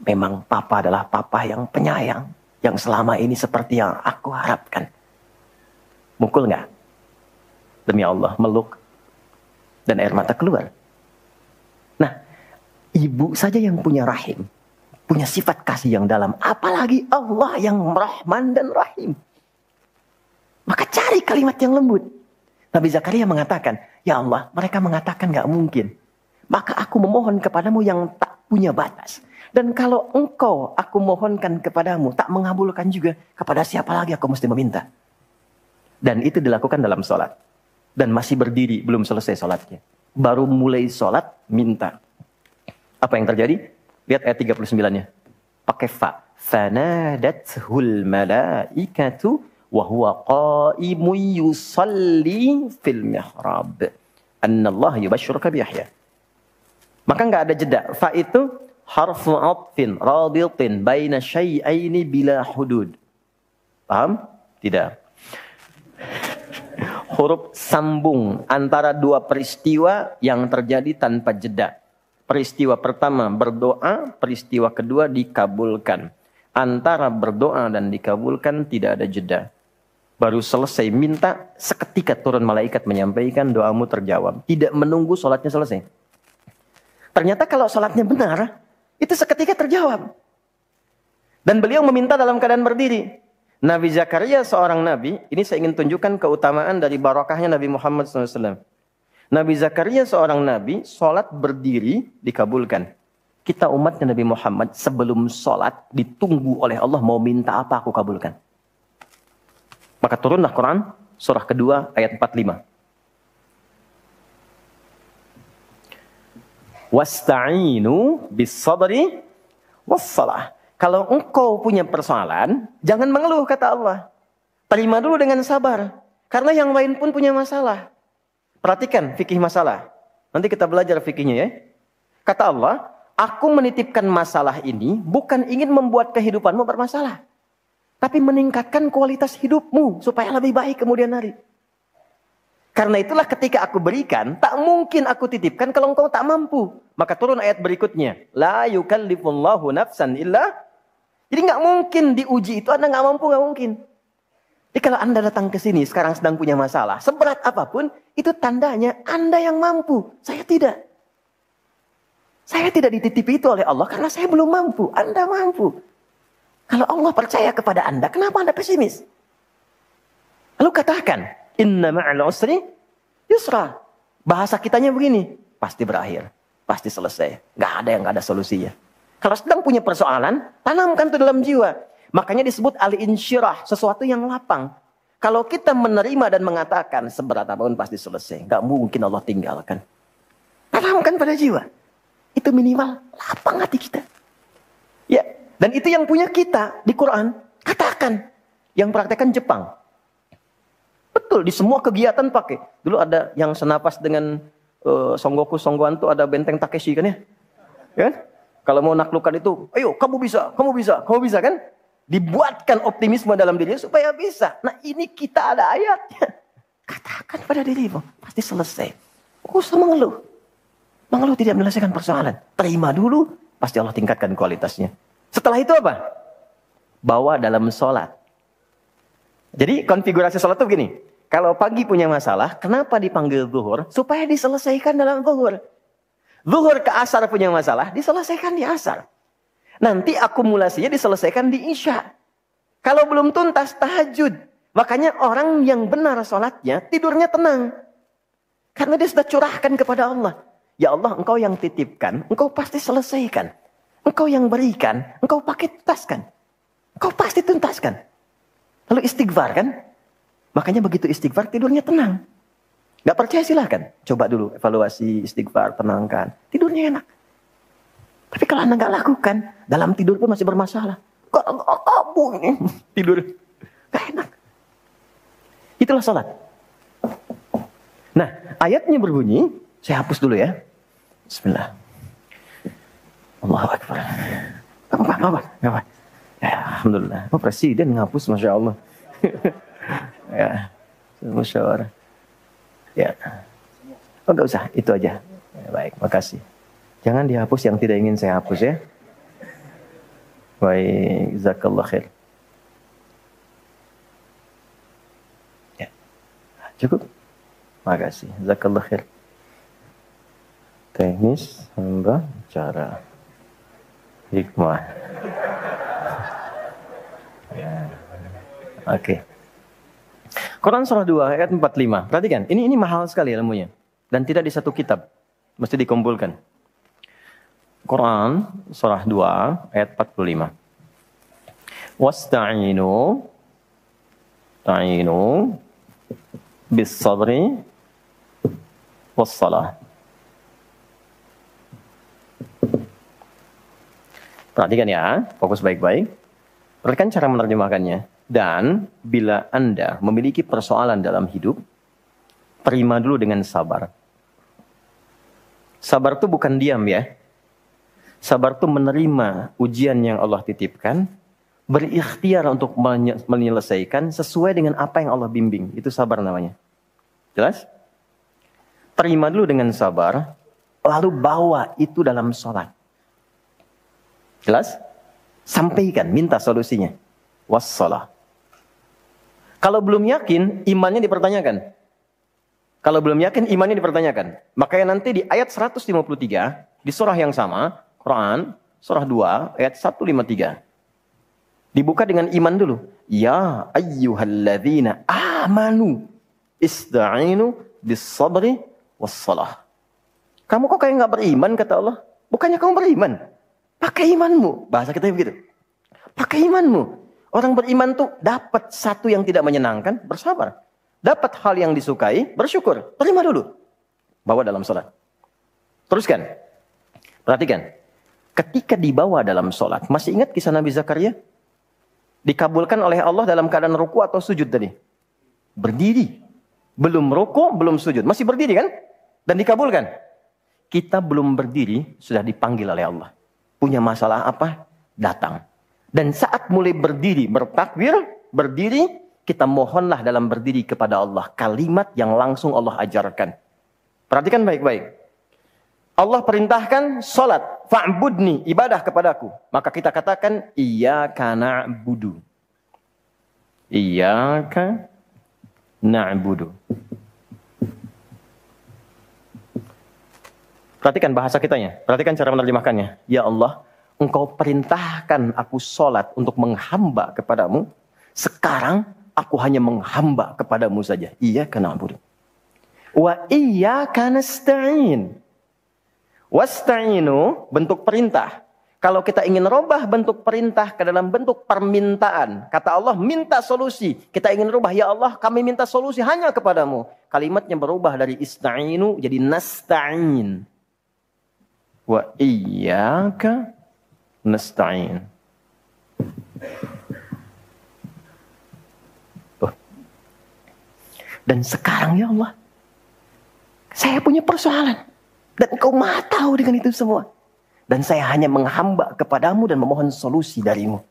memang papa adalah papa yang penyayang. Yang selama ini seperti yang aku harapkan. Mukul nggak? Demi Allah, meluk. Dan air mata keluar. Nah, ibu saja yang punya rahim. Punya sifat kasih yang dalam. Apalagi Allah yang Rahman dan Rahim. Maka cari kalimat yang lembut. Nabi Zakaria mengatakan, ya Allah, mereka mengatakan nggak mungkin. Maka aku memohon kepadamu yang tak punya batas. Dan kalau engkau aku mohonkan kepadamu tak mengabulkan juga, kepada siapa lagi aku mesti meminta. Dan itu dilakukan dalam sholat. Dan masih berdiri, belum selesai sholatnya. Baru mulai sholat, minta. Apa yang terjadi? Lihat ayat 39-nya. Pakai fa. Fanadathul malaikatu wa huwa qaimun yusalli fil mihrab. Annallah yubashshiruka biyahya. Maka nggak ada jeda. Fa itu harfu atfin raditin baina syai'aini bila hudud. Paham? Tidak. Huruf sambung antara dua peristiwa yang terjadi tanpa jeda. Peristiwa pertama berdoa, peristiwa kedua dikabulkan. Antara berdoa dan dikabulkan tidak ada jeda. Baru selesai minta, seketika turun malaikat menyampaikan doamu terjawab. Tidak menunggu sholatnya selesai. Ternyata kalau sholatnya benar, itu seketika terjawab. Dan beliau meminta dalam keadaan berdiri. Nabi Zakaria seorang nabi, ini saya ingin tunjukkan keutamaan dari barakahnya Nabi Muhammad SAW. Nabi Zakaria seorang nabi, sholat berdiri dikabulkan. Kita umatnya Nabi Muhammad, sebelum sholat ditunggu oleh Allah, mau minta apa aku kabulkan. Maka turunlah Quran, surah kedua ayat 45. Wasta'inu bis-sabri was-salah. Kalau engkau punya persoalan, jangan mengeluh, kata Allah. Terima dulu dengan sabar. Karena yang lain pun punya masalah. Perhatikan fikih masalah. Nanti kita belajar fikihnya ya. Kata Allah, aku menitipkan masalah ini bukan ingin membuat kehidupanmu bermasalah. Tapi meningkatkan kualitas hidupmu supaya lebih baik kemudian hari. Karena itulah ketika aku berikan, tak mungkin aku titipkan kalau engkau tak mampu. Maka turun ayat berikutnya. La yukallifullahu nafsan illa. Jadi nggak mungkin diuji itu Anda nggak mampu, nggak mungkin. Jadi kalau Anda datang ke sini sekarang sedang punya masalah, seberat apapun, itu tandanya Anda yang mampu. Saya tidak. Saya tidak dititipi itu oleh Allah karena saya belum mampu. Anda mampu. Kalau Allah percaya kepada Anda, kenapa Anda pesimis? Lalu katakan, inna ma'al usri yusra. Bahasa kitanya begini, pasti berakhir, pasti selesai. Nggak ada yang nggak ada solusinya. Kalau sedang punya persoalan, tanamkan itu dalam jiwa. Makanya disebut al-insyirah, sesuatu yang lapang. Kalau kita menerima dan mengatakan seberat apapun pasti selesai, nggak mungkin Allah tinggalkan. Tanamkan pada jiwa. Itu minimal lapang hati kita. Ya, dan itu yang punya kita di Quran. Katakan, yang praktekkan Jepang. Betul, di semua kegiatan pakai. Dulu ada yang senapas dengan Songgoku Songgoan tuh ada benteng Takeshi kan ya? Kan? Kalau mau naklukkan itu, ayo kamu bisa, kamu bisa, kamu bisa kan? Dibuatkan optimisme dalam dirinya supaya bisa. Nah ini kita ada ayatnya. Katakan pada dirimu, pasti selesai. Gak usah mengeluh. Mengeluh tidak menyelesaikan persoalan. Terima dulu, pasti Allah tingkatkan kualitasnya. Setelah itu apa? Bawa dalam sholat. Jadi konfigurasi sholat itu begini. Kalau pagi punya masalah, kenapa dipanggil zuhur? Supaya diselesaikan dalam zuhur. Zuhur ke asar punya masalah, diselesaikan di asar. Nanti akumulasinya diselesaikan di isya. Kalau belum tuntas, tahajud. Makanya orang yang benar sholatnya, tidurnya tenang. Karena dia sudah curahkan kepada Allah. Ya Allah, engkau yang titipkan, engkau pasti selesaikan. Engkau yang berikan, engkau pakai tuntaskan. Engkau pasti tuntaskan. Lalu istighfar kan? Makanya begitu istighfar, tidurnya tenang. Gak percaya silahkan. Coba dulu evaluasi istighfar, tenangkan. Tidurnya enak. Tapi kalau Anda gak lakukan, dalam tidur pun masih bermasalah. Kamu ini tidur. Gak enak. Itulah sholat. Nah, ayatnya berbunyi. Saya hapus dulu ya. Bismillah. Allahu Akbar. Apa? Ya, alhamdulillah. Oh, presiden ngapus, Masya Allah. Ya, musyawarah. Ya. Oh, enggak usah, itu aja. Ya, baik, makasih. Jangan dihapus yang tidak ingin saya hapus ya. Baik, jazakallah khair. Ya. Cukup. Makasih, jazakallah khair. Teknis, hamba, cara. Hikmah. Ya. Oke. Quran surah 2 ayat 45. Perhatikan, ini mahal sekali ilmunya. Dan tidak di satu kitab. Mesti dikumpulkan. Quran surah 2 ayat 45. Wasta'inu bis sabri was-salah. Perhatikan ya, fokus baik-baik. Perhatikan cara menerjemahkannya. Dan bila Anda memiliki persoalan dalam hidup, terima dulu dengan sabar. Sabar itu bukan diam ya. Sabar itu menerima ujian yang Allah titipkan, berikhtiar untuk menyelesaikan sesuai dengan apa yang Allah bimbing. Itu sabar namanya. Jelas? Terima dulu dengan sabar, lalu bawa itu dalam sholat. Jelas? Sampaikan, minta solusinya. Wassalah. Kalau belum yakin, imannya dipertanyakan. Kalau belum yakin, imannya dipertanyakan. Makanya nanti di ayat 153, di surah yang sama, Quran, surah 2, ayat 153. Dibuka dengan iman dulu. Ya ayyuhalladzina amanu ista'inu bis-sabri was-salah. Kamu kok kayak nggak beriman, kata Allah? Bukannya kamu beriman? Pakai imanmu. Bahasa kita begitu. Pakai imanmu. Orang beriman tuh dapat satu yang tidak menyenangkan, bersabar. Dapat hal yang disukai, bersyukur. Terima dulu. Bawa dalam sholat. Teruskan. Perhatikan. Ketika dibawa dalam sholat, masih ingat kisah Nabi Zakaria? Dikabulkan oleh Allah dalam keadaan ruku atau sujud tadi? Berdiri. Belum ruku, belum sujud. Masih berdiri kan? Dan dikabulkan. Kita belum berdiri, sudah dipanggil oleh Allah. Punya masalah apa? Datang. Dan saat mulai berdiri, bertakbir, berdiri, kita mohonlah dalam berdiri kepada Allah. Kalimat yang langsung Allah ajarkan. Perhatikan baik-baik. Allah perintahkan salat, fa'budni, ibadah kepadaku. Maka kita katakan, iyyaka na'budu. Iyyaka na'budu. Perhatikan bahasa kitanya. Perhatikan cara menerjemahkannya. Ya Allah, Engkau perintahkan aku salat untuk menghamba kepadamu. Sekarang aku hanya menghamba kepadamu saja. Iyyaka na'budu. Wa iyyaka nasta'in. Wasta'inu, bentuk perintah. Kalau kita ingin rubah bentuk perintah ke dalam bentuk permintaan. Kata Allah, minta solusi. Kita ingin rubah, ya Allah, kami minta solusi hanya kepadamu. Kalimatnya berubah dari ista'inu jadi nasta'in. Wa iyyaka nasta'in. Dan sekarang, ya Allah, saya punya persoalan. Dan Engkau Maha tahu dengan itu semua. Dan saya hanya menghamba kepadamu dan memohon solusi darimu.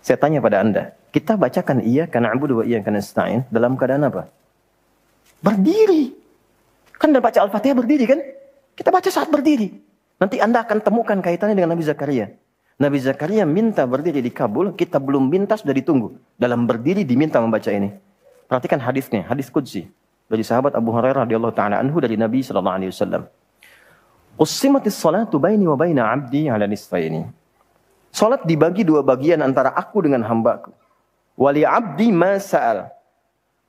Saya tanya pada Anda, kita bacakan iyyaka na'budu wa iyyaka nasta'in dalam keadaan apa? Berdiri. Kan dalam baca Al-Fatihah berdiri kan? Kita baca saat berdiri. Nanti Anda akan temukan kaitannya dengan Nabi Zakaria. Nabi Zakaria minta berdiri di Kabul, kita belum minta sudah ditunggu. Dalam berdiri diminta membaca ini. Perhatikan hadisnya, hadis qudsi. Dari sahabat Abu Hurairah radhiyallahu taala anhu dari Nabi sallallahu alaihi wasallam. Ussimatis salatu baini wa baina 'abdi 'ala nisfaini. Salat dibagi dua bagian antara aku dengan hambaku. Wali 'abdi ma sa'al.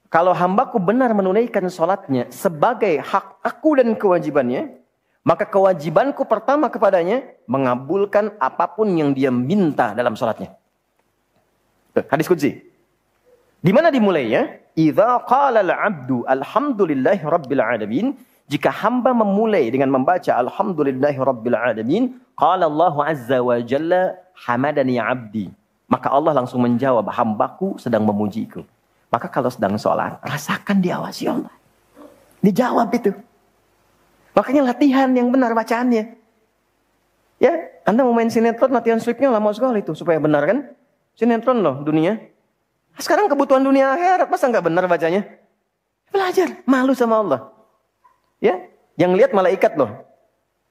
Kalau hambaku benar menunaikan salatnya sebagai hak aku dan kewajibannya, maka kewajibanku pertama kepadanya mengabulkan apapun yang dia minta dalam salatnya. Hadis qudsi. Di mana dimulainya? Idza qala al-'abdu alhamdulillahi rabbil alamin, jika hamba memulai dengan membaca alhamdulillahi rabbil alamin, qala Allah azza wa jalla hamadani 'abdi, maka Allah langsung menjawab, hambaku sedang memujiku. Maka kalau sedang sholat, rasakan diawasi Allah. Dijawab itu. Makanya latihan yang benar bacaannya. Ya, Anda mau main sinetron, latihan scriptnya lama sekali itu supaya benar kan? Sinetron loh dunia. Sekarang kebutuhan dunia akhirat, masa nggak benar bacanya? Belajar, malu sama Allah. Ya, yang lihat malaikat loh.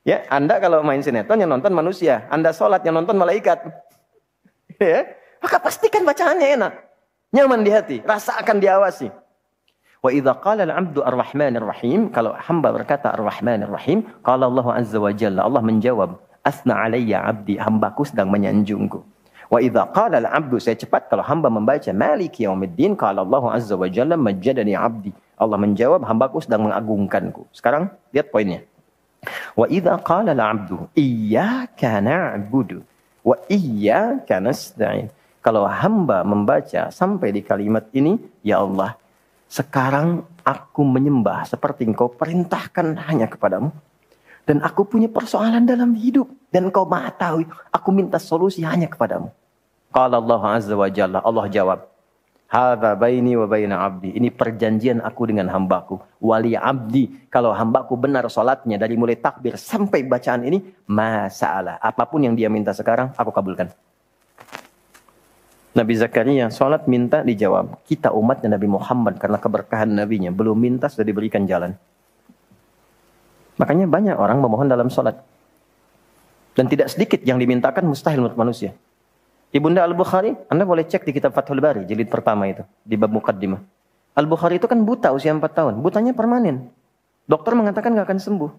Ya, Anda kalau main sinetron yang nonton manusia, Anda sholat yang nonton malaikat. Ya, maka pastikan bacaannya enak, nyaman di hati, rasakan diawasi. Wa idza qala al-'abdu ar-rahmanir rahim, kalau hamba berkata ar-rahmanir rahim, qala Allah azza wa jalla, Allah menjawab, asna alayya 'abdi, hambaku sedang menyanjungku. Wa idza qala al-'abdu, saya cepat kalau hamba membaca maliki yaumiddin, qala Allah azza wa jalla majjadani 'abdi, Allah menjawab hambaku sedang mengagungkanku. Sekarang lihat poinnya. Wa idza qala al-'abdu iyyaka na'budu wa iyyaka nasta'in, kalau hamba membaca sampai di kalimat ini, ya Allah, sekarang aku menyembah seperti Engkau perintahkan hanya kepadamu. Dan aku punya persoalan dalam hidup. Dan Engkau Maha tahu, aku minta solusi hanya kepadamu. Qala Allah azza wa jalla, Allah jawab, hadza baini wa baina 'abdi, ini perjanjian aku dengan hambaku. Wali 'abdi, kalau hambaku benar salatnya dari mulai takbir sampai bacaan ini, masa'ala, apapun yang dia minta sekarang aku kabulkan. Nabi Zakaria salat minta dijawab. Kita umatnya Nabi Muhammad karena keberkahan nabinya belum minta sudah diberikan jalan. Makanya banyak orang memohon dalam salat. Dan tidak sedikit yang dimintakan mustahil menurut manusia. Ibunda Al-Bukhari, Anda boleh cek di kitab Fathul Bari, jilid pertama itu, di bab Muqaddimah. Al-Bukhari itu kan buta usia 4 tahun. Butanya permanen. Dokter mengatakan gak akan sembuh.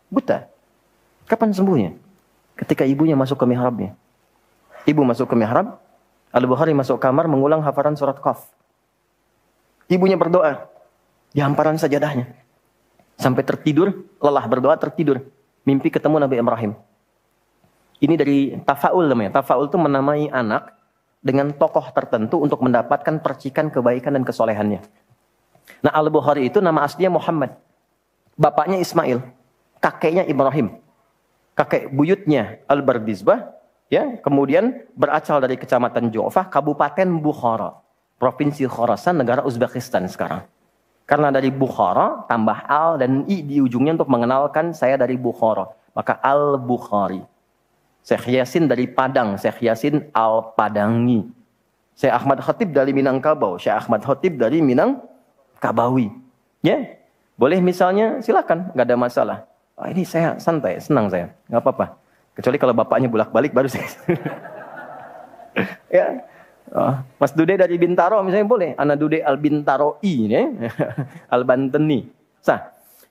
Buta. Kapan sembuhnya? Ketika ibunya masuk ke mihrabnya. Ibu masuk ke mihrab, Al-Bukhari masuk kamar mengulang hafalan surat Qaf. Ibunya berdoa di hamparan sajadahnya. Sampai tertidur, lelah berdoa tertidur. Mimpi ketemu Nabi Ibrahim. Ini dari tafaul namanya. Tafaul itu menamai anak dengan tokoh tertentu untuk mendapatkan percikan kebaikan dan kesolehannya. Nah, Al-Bukhari itu nama aslinya Muhammad. Bapaknya Ismail, kakeknya Ibrahim. Kakek buyutnya Al-Bardizbah, ya, kemudian berasal dari kecamatan Ju'fah, Kabupaten Bukhara, Provinsi Khorasan, negara Uzbekistan sekarang. Karena dari Bukhara, tambah al dan i di ujungnya untuk mengenalkan saya dari Bukhara. Maka Al-Bukhari. Syekh Yasin dari Padang, Syekh Yasin Al-Padangi. Syekh Ahmad Khatib dari Minangkabau, Syekh Ahmad Khatib dari Minangkabawi. Ya, boleh misalnya, silakan, nggak ada masalah. Oh, ini saya santai, senang saya, nggak apa-apa. Kecuali kalau bapaknya bolak-balik baru saya. Ya, oh, Mas Dude dari Bintaro misalnya boleh. Ana Dude Al-Bintaroi, ya. Al-Banteni.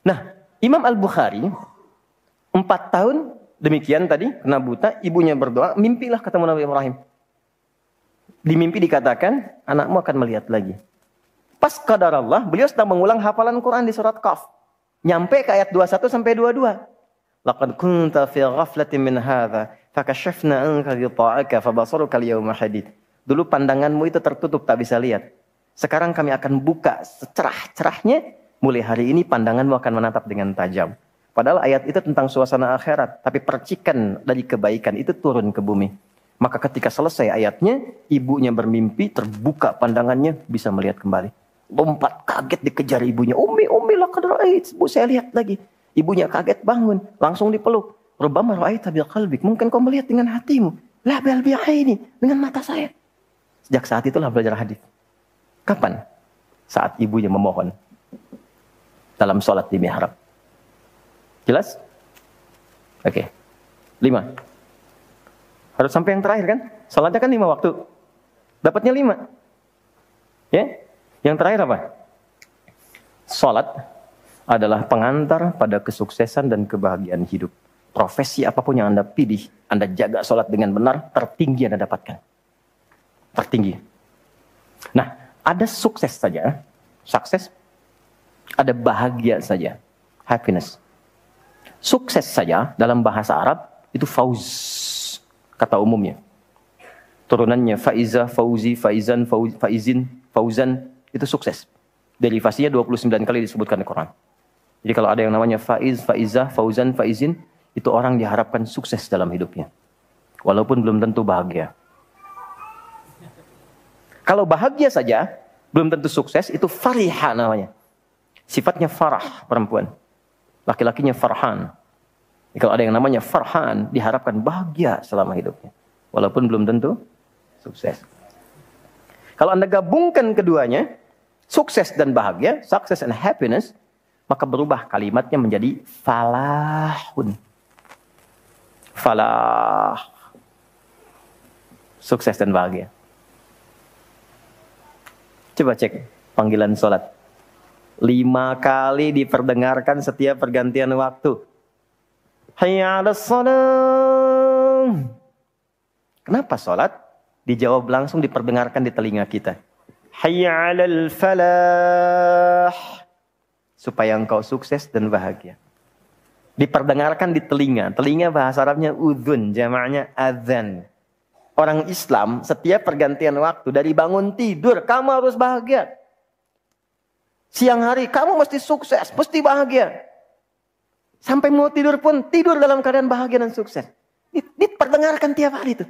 Nah, Imam Al-Bukhari 4 tahun demikian tadi, kena buta, ibunya berdoa, mimpilah ketemu Nabi Ibrahim. Di mimpi dikatakan, anakmu akan melihat lagi. Pas qadarallah, beliau sedang mengulang hafalan Quran di surat Qaf. Nyampe ke ayat 21 sampai 22. Laqad kunta fi ghaflatin min hadza, fakashafna anka ghita'aka fabasaruka al-yawma hadid. Dulu pandanganmu itu tertutup, tak bisa lihat. Sekarang kami akan buka secerah-cerahnya, mulai hari ini pandanganmu akan menatap dengan tajam. Padahal ayat itu tentang suasana akhirat. Tapi percikan dari kebaikan itu turun ke bumi. Maka ketika selesai ayatnya, ibunya bermimpi, terbuka pandangannya, bisa melihat kembali. Lompat kaget dikejar ibunya. Umi laqad ra'ait. Bu, saya lihat lagi. Ibunya kaget bangun. Langsung dipeluk. Rubbama ra'aita bil qalbik. Mungkin kau melihat dengan hatimu. La bil bi'aini. Dengan mata saya. Sejak saat itulah belajar hadis. Kapan? Saat ibunya memohon. Dalam sholat di mihrab. Jelas? Oke. 5. Harus sampai yang terakhir kan? Salatnya kan 5 waktu. Dapatnya 5. Ya? Yang terakhir apa? Salat adalah pengantar pada kesuksesan dan kebahagiaan hidup. Profesi apapun yang Anda pilih, Anda jaga salat dengan benar, tertinggi Anda dapatkan. Tertinggi. Nah, ada sukses saja. Sukses. Ada bahagia saja. Happiness. Sukses saja dalam bahasa Arab itu fauz, kata umumnya. Turunannya faiza, fauzi, faizan, faizin, fauzan, itu sukses. Derivasinya 29 kali disebutkan di Quran. Jadi kalau ada yang namanya faiz, faizah, fauzan, faizin, itu orang diharapkan sukses dalam hidupnya. Walaupun belum tentu bahagia. Kalau bahagia saja, belum tentu sukses, itu fariha namanya. Sifatnya farah perempuan. Laki-lakinya farhan. Kalau ada yang namanya farhan, diharapkan bahagia selama hidupnya. Walaupun belum tentu sukses. Kalau Anda gabungkan keduanya, sukses dan bahagia, success and happiness, maka berubah kalimatnya menjadi falahun. Falah. Sukses dan bahagia. Coba cek panggilan sholat. 5 kali diperdengarkan setiap pergantian waktu. Hayya 'alas shalah. Kenapa sholat? Dijawab langsung, diperdengarkan di telinga kita. Hayya 'alal falah. Supaya engkau sukses dan bahagia. Diperdengarkan di telinga. Telinga bahasa Arabnya udhun, jamaknya adzan. Orang Islam setiap pergantian waktu, dari bangun tidur, kamu harus bahagia. Siang hari, kamu mesti sukses, mesti bahagia. Sampai mau tidur pun, tidur dalam keadaan bahagia dan sukses. Diperdengarkan tiap hari itu.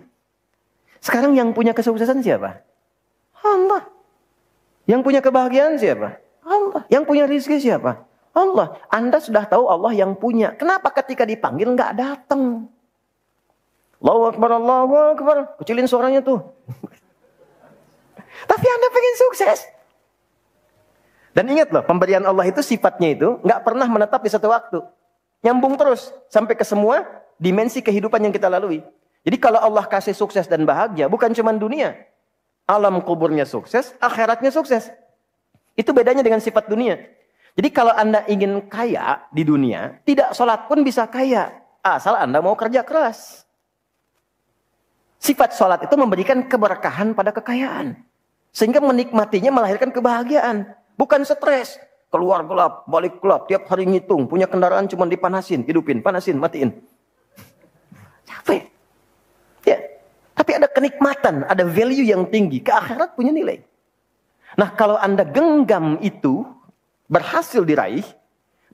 Sekarang yang punya kesuksesan siapa? Allah. Yang punya kebahagiaan siapa? Allah. Yang punya rezeki siapa? Allah. Anda sudah tahu Allah yang punya. Kenapa ketika dipanggil nggak datang? Allahu Akbar, Allahu Akbar. Kecilin suaranya tuh. Tapi Anda pengen sukses. Dan ingat loh, pemberian Allah itu sifatnya itu nggak pernah menetap di satu waktu. Nyambung terus sampai ke semua dimensi kehidupan yang kita lalui. Jadi kalau Allah kasih sukses dan bahagia, bukan cuma dunia. Alam kuburnya sukses, akhiratnya sukses. Itu bedanya dengan sifat dunia. Jadi kalau Anda ingin kaya di dunia, tidak sholat pun bisa kaya. Asal Anda mau kerja keras. Sifat sholat itu memberikan keberkahan pada kekayaan. Sehingga menikmatinya melahirkan kebahagiaan. Bukan stres. Keluar gelap, balik gelap, tiap hari ngitung. Punya kendaraan cuma dipanasin, hidupin, panasin, matiin. Capek. Ya. Tapi ada kenikmatan, ada value yang tinggi. Ke akhirat punya nilai. Nah, kalau Anda genggam itu, berhasil diraih,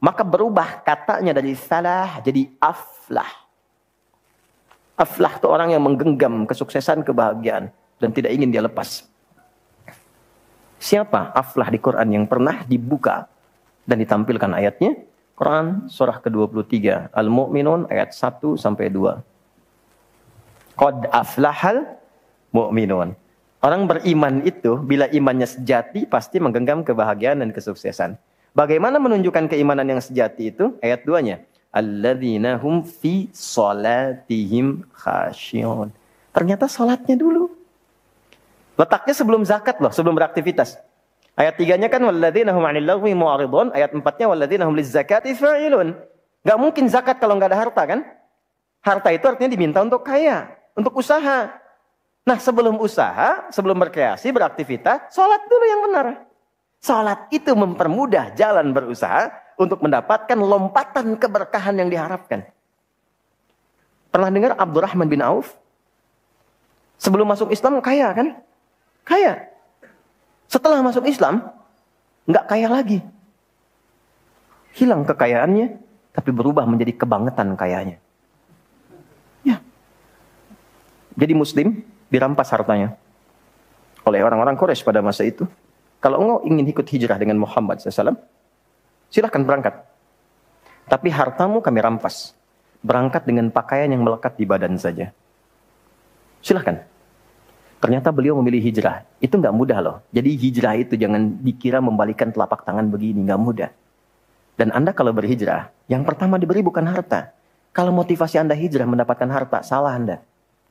maka berubah katanya dari salah jadi aflah. Aflah itu orang yang menggenggam kesuksesan, kebahagiaan. Dan tidak ingin dia lepas. Siapa aflah di Quran yang pernah dibuka dan ditampilkan ayatnya? Quran surah ke-23. Al-Mu'minun ayat 1-2. Qad aflahal mu'minun. Orang beriman itu, bila imannya sejati, pasti menggenggam kebahagiaan dan kesuksesan. Bagaimana menunjukkan keimanan yang sejati itu? Ayat 2-nya. Alladzina hum fi salatihim khasyi'un. Ternyata salatnya dulu. Letaknya sebelum zakat loh, sebelum beraktivitas. Ayat 3-nya kan walladzina hum 'anil lagwi mu'ridun, ayat 4-nya walladzina hum lizzakati fa'ilun. Enggak mungkin zakat kalau enggak ada harta kan? Harta itu artinya diminta untuk kaya, untuk usaha. Nah, sebelum usaha, sebelum berkreasi, beraktivitas, salat dulu yang benar. Salat itu mempermudah jalan berusaha untuk mendapatkan lompatan keberkahan yang diharapkan. Pernah dengar Abdurrahman bin Auf? Sebelum masuk Islam kaya kan? Kaya. Setelah masuk Islam, nggak kaya lagi. Hilang kekayaannya, tapi berubah menjadi kebangetan kayanya. Ya. Jadi Muslim dirampas hartanya oleh orang-orang Quraisy pada masa itu. Kalau engkau ingin ikut hijrah dengan Muhammad SAW, silahkan berangkat. Tapi hartamu kami rampas. Berangkat dengan pakaian yang melekat di badan saja. Silahkan. Ternyata beliau memilih hijrah. Itu nggak mudah loh. Jadi hijrah itu jangan dikira membalikan telapak tangan begini. Nggak mudah. Dan Anda kalau berhijrah, yang pertama diberi bukan harta. Kalau motivasi Anda hijrah mendapatkan harta, salah Anda.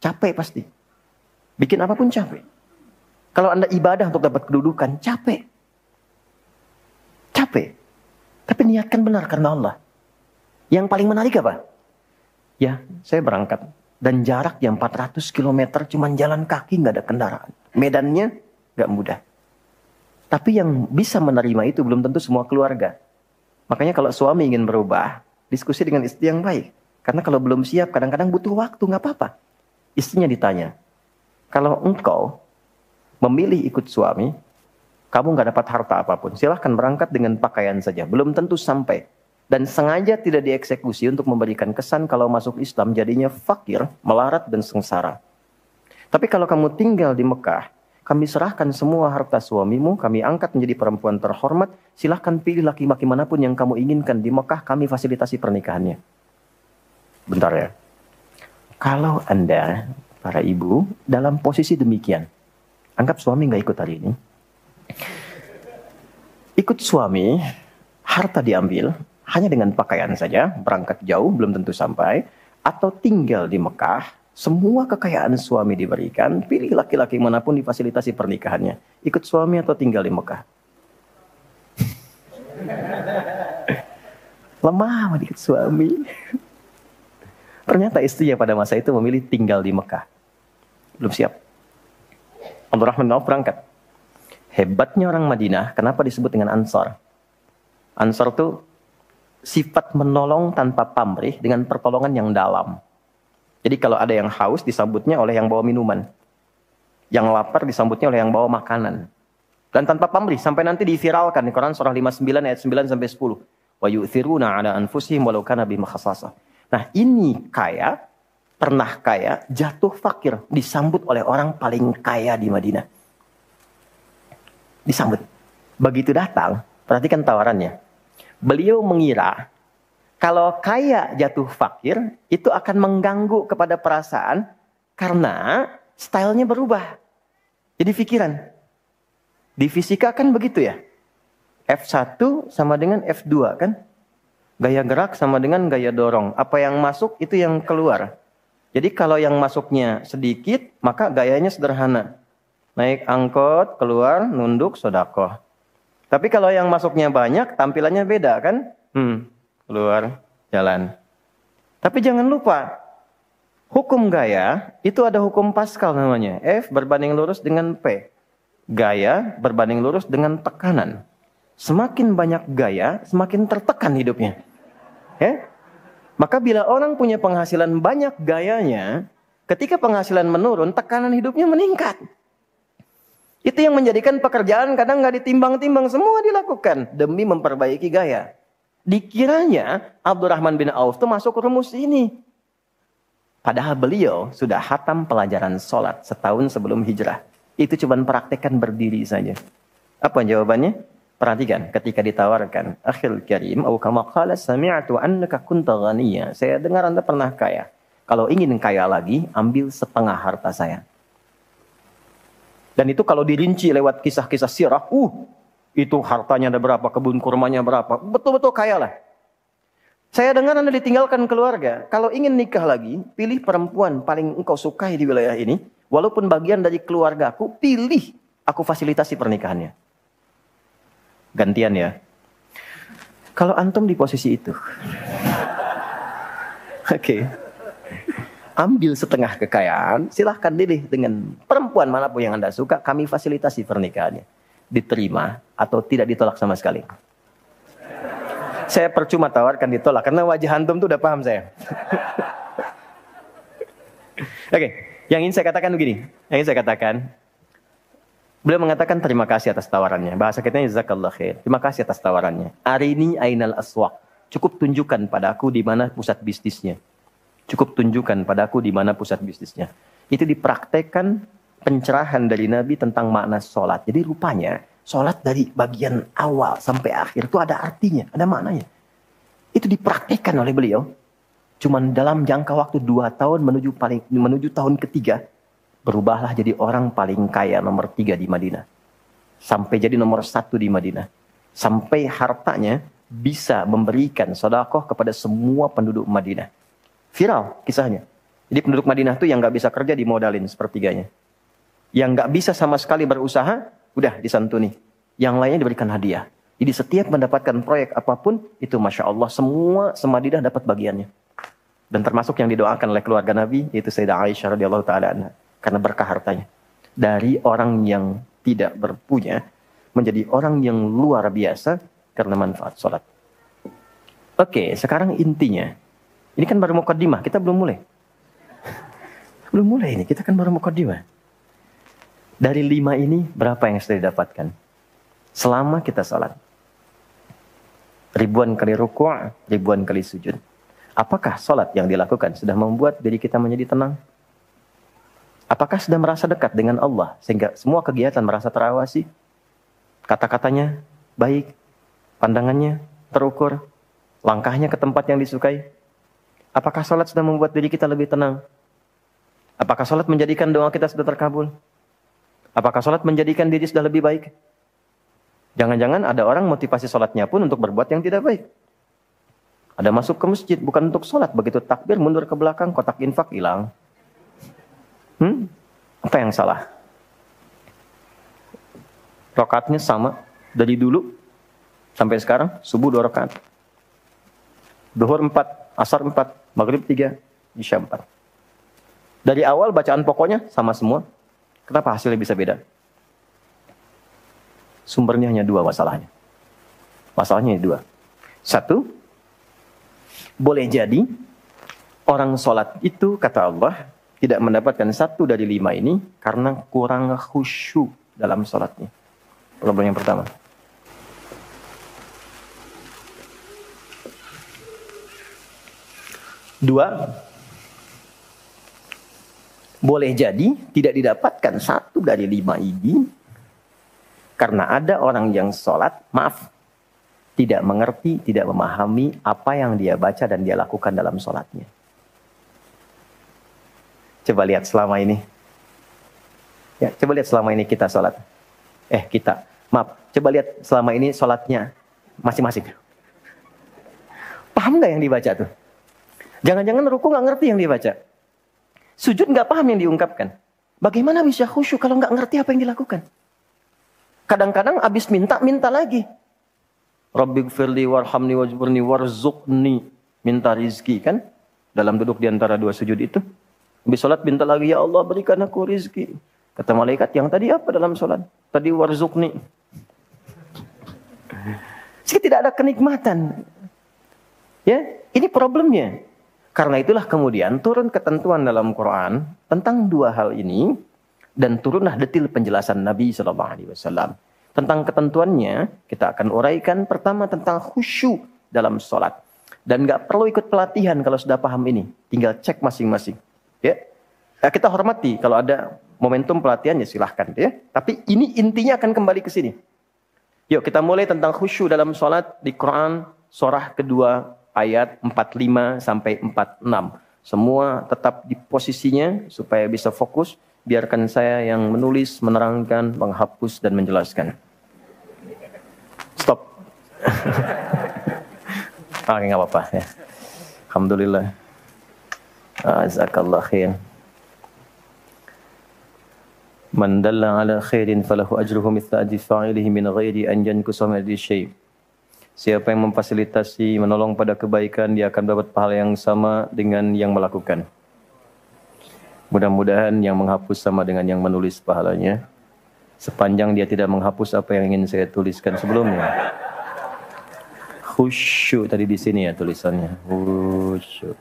Capek pasti. Bikin apapun capek. Kalau Anda ibadah untuk dapat kedudukan, capek. Capek. Tapi niatkan benar karena Allah. Yang paling menarik apa? Ya, saya berangkat. Dan jaraknya 400 km cuma jalan kaki, nggak ada kendaraan. Medannya nggak mudah. Tapi yang bisa menerima itu belum tentu semua keluarga. Makanya kalau suami ingin berubah, diskusi dengan istri yang baik. Karena kalau belum siap, kadang-kadang butuh waktu, nggak apa-apa. Istrinya ditanya, kalau engkau memilih ikut suami, kamu nggak dapat harta apapun. Silahkan berangkat dengan pakaian saja. Belum tentu sampai. Dan sengaja tidak dieksekusi untuk memberikan kesan kalau masuk Islam jadinya fakir, melarat dan sengsara. Tapi kalau kamu tinggal di Mekah, kami serahkan semua harta suamimu, kami angkat menjadi perempuan terhormat, silahkan pilih laki-laki manapun yang kamu inginkan di Mekah, kami fasilitasi pernikahannya. Bentar ya. Kalau Anda, para ibu, dalam posisi demikian, anggap suami nggak ikut hari ini. Ikut suami, harta diambil, hanya dengan pakaian saja, berangkat jauh, belum tentu sampai, atau tinggal di Mekah, semua kekayaan suami diberikan, pilih laki-laki manapun difasilitasi pernikahannya. Ikut suami atau tinggal di Mekah? Lemah ikut suami. Ternyata istrinya pada masa itu memilih tinggal di Mekah. Belum siap. Abdurrahman bin Auf berangkat. Hebatnya orang Madinah, kenapa disebut dengan Ansar? Ansar itu sifat menolong tanpa pamrih dengan pertolongan yang dalam. Jadi kalau ada yang haus disambutnya oleh yang bawa minuman. Yang lapar disambutnya oleh yang bawa makanan. Dan tanpa pamrih sampai nanti diviralkan di Quran surah 59 ayat 9 sampai 10. Wa yu'thiruna 'ala anfusihim walau kana bihim khasassah. Nah, ini kaya, pernah kaya, jatuh fakir, disambut oleh orang paling kaya di Madinah. Disambut. Begitu datang, perhatikan tawarannya. Beliau mengira kalau kaya jatuh fakir itu akan mengganggu kepada perasaan karena stylenya berubah. Jadi pikiran. Di fisika kan begitu ya. F1 sama dengan F2 kan. Gaya gerak sama dengan gaya dorong. Apa yang masuk itu yang keluar. Jadi kalau yang masuknya sedikit maka gayanya sederhana. Naik angkot, keluar, nunduk, sodakoh. Tapi kalau yang masuknya banyak, tampilannya beda kan? Keluar, jalan. Tapi jangan lupa, Hukum gaya itu ada hukum Pascal namanya. F berbanding lurus dengan P. Gaya berbanding lurus dengan tekanan. Semakin banyak gaya, semakin tertekan hidupnya. Ya? Maka bila orang punya penghasilan banyak gayanya, ketika penghasilan menurun, tekanan hidupnya meningkat. Itu yang menjadikan pekerjaan kadang nggak ditimbang-timbang, semua dilakukan demi memperbaiki gaya. Dikiranya Abdurrahman bin Auf itu masuk rumus ini. Padahal beliau sudah hatam pelajaran sholat setahun sebelum hijrah. Itu cuma praktekkan berdiri saja. Apa jawabannya? Perhatikan ketika ditawarkan. Akhil karim, au kama qala sami'tu annaka kunta ghaniyya. Saya dengar Anda pernah kaya. Kalau ingin kaya lagi, ambil setengah harta saya. Dan itu kalau dirinci lewat kisah-kisah sirah, itu hartanya ada berapa, kebun kurmanya berapa. Betul-betul kaya lah. Saya dengar Anda ditinggalkan keluarga. Kalau ingin nikah lagi, pilih perempuan paling engkau sukai di wilayah ini. Walaupun bagian dari keluarga aku, pilih. Aku fasilitasi pernikahannya. Gantian ya. Kalau antum di posisi itu. Oke. Ambil setengah kekayaan. Silahkan pilih dengan perempuan manapun yang Anda suka. Kami fasilitasi pernikahannya. Diterima atau tidak ditolak sama sekali. Saya percuma tawarkan ditolak karena wajah antum tuh udah paham saya. Oke, yang ingin saya katakan begini. Yang ingin saya katakan, beliau mengatakan terima kasih atas tawarannya. Bahasa kita jazakallah khair. Terima kasih atas tawarannya. Arini ainal aswaq. Cukup tunjukkan padaku di mana pusat bisnisnya. Cukup tunjukkan padaku di mana pusat bisnisnya. Itu dipraktekkan pencerahan dari Nabi tentang makna sholat. Jadi rupanya sholat dari bagian awal sampai akhir itu ada artinya, ada maknanya. Itu dipraktikkan oleh beliau. Cuman dalam jangka waktu 2 tahun menuju tahun ketiga, berubahlah jadi orang paling kaya nomor 3 di Madinah. Sampai jadi nomor 1 di Madinah. Sampai hartanya bisa memberikan sedekah kepada semua penduduk Madinah. Viral kisahnya. Jadi penduduk Madinah itu yang nggak bisa kerja dimodalin sepertiganya. Yang nggak bisa sama sekali berusaha, udah disantuni. Yang lainnya diberikan hadiah. Jadi setiap mendapatkan proyek apapun, itu Masya Allah, semua Madinah dapat bagiannya. Dan termasuk yang didoakan oleh keluarga Nabi, yaitu Sayyidah Aisyah radhiyallahu ta'ala anha. Karena berkah hartanya. Dari orang yang tidak berpunya, menjadi orang yang luar biasa, karena manfaat sholat. Oke, sekarang intinya. Ini kan baru muqaddimah, kita belum mulai. Belum mulai ini, kita kan baru muqaddimah. Dari 5 ini, berapa yang sudah didapatkan? Selama kita sholat. Ribuan kali ruku', ribuan kali sujud. Apakah sholat yang dilakukan sudah membuat diri kita menjadi tenang? Apakah sudah merasa dekat dengan Allah? Sehingga semua kegiatan merasa terawasi? Kata-katanya baik, pandangannya terukur, langkahnya ke tempat yang disukai? Apakah sholat sudah membuat diri kita lebih tenang? Apakah sholat menjadikan doa kita sudah terkabul? Apakah sholat menjadikan diri sudah lebih baik? Jangan-jangan ada orang motivasi sholatnya pun untuk berbuat yang tidak baik. Ada masuk ke masjid bukan untuk sholat. Begitu takbir mundur ke belakang, kotak infak hilang. Apa yang salah? Rakaatnya sama dari dulu sampai sekarang. Subuh 2 rakaat. Duhur 4, asar 4, maghrib 3, isya 4. Dari awal bacaan pokoknya sama semua. Kenapa hasilnya bisa beda? Sumbernya hanya 2 masalahnya. Masalahnya 2. 1, boleh jadi orang sholat itu, kata Allah, tidak mendapatkan 1 dari 5 ini karena kurang khusyuk dalam sholatnya. Problem yang pertama. Dua, boleh jadi tidak didapatkan 1 dari 5 ini karena ada orang yang sholat, tidak mengerti, tidak memahami apa yang dia baca dan dia lakukan dalam sholatnya. Coba lihat selama ini. Ya, coba lihat selama ini kita sholat. Coba lihat selama ini sholatnya masing-masing. Paham nggak yang dibaca tuh? Jangan-jangan ruku nggak ngerti yang dibaca. Sujud nggak paham yang diungkapkan. Bagaimana bisa khusyuk kalau nggak ngerti apa yang dilakukan? Kadang-kadang abis minta lagi. Rabbighfirli warhamni wajburni warzuqni. Minta rizki kan? Dalam duduk di antara 2 sujud itu. Habis sholat minta lagi, ya Allah berikan aku rizki. Kata malaikat, yang tadi apa dalam sholat? Tadi warzuqni. Jadi tidak ada kenikmatan. Ya, ini problemnya. Karena itulah kemudian turun ketentuan dalam Quran tentang dua hal ini, dan turunlah detil penjelasan Nabi SAW. Tentang ketentuannya, kita akan uraikan pertama tentang khusyuk dalam sholat. Dan nggak perlu ikut pelatihan kalau sudah paham ini. Tinggal cek masing-masing. Ya, kita hormati kalau ada momentum pelatihan ya silahkan. Ya. Tapi ini intinya akan kembali ke sini. Yuk kita mulai tentang khusyuk dalam sholat di Quran surah kedua ayat 45 sampai 46. Semua tetap di posisinya supaya bisa fokus. Biarkan saya yang menulis, menerangkan, menghapus dan menjelaskan. Stop. Oke, nggak apa-apa ya. Alhamdulillah. Jazakallah khair. Man dalla ala khairin falahu ajruhu mithla ajri fa'ilihi min ghairi an yanqusa min ajri syai'. Siapa yang memfasilitasi, menolong pada kebaikan, dia akan dapat pahala yang sama dengan yang melakukan. Mudah-mudahan yang menghapus sama dengan yang menulis pahalanya. Sepanjang dia tidak menghapus apa yang ingin saya tuliskan sebelumnya. Khusyuk tadi di sini ya tulisannya. Khusyuk.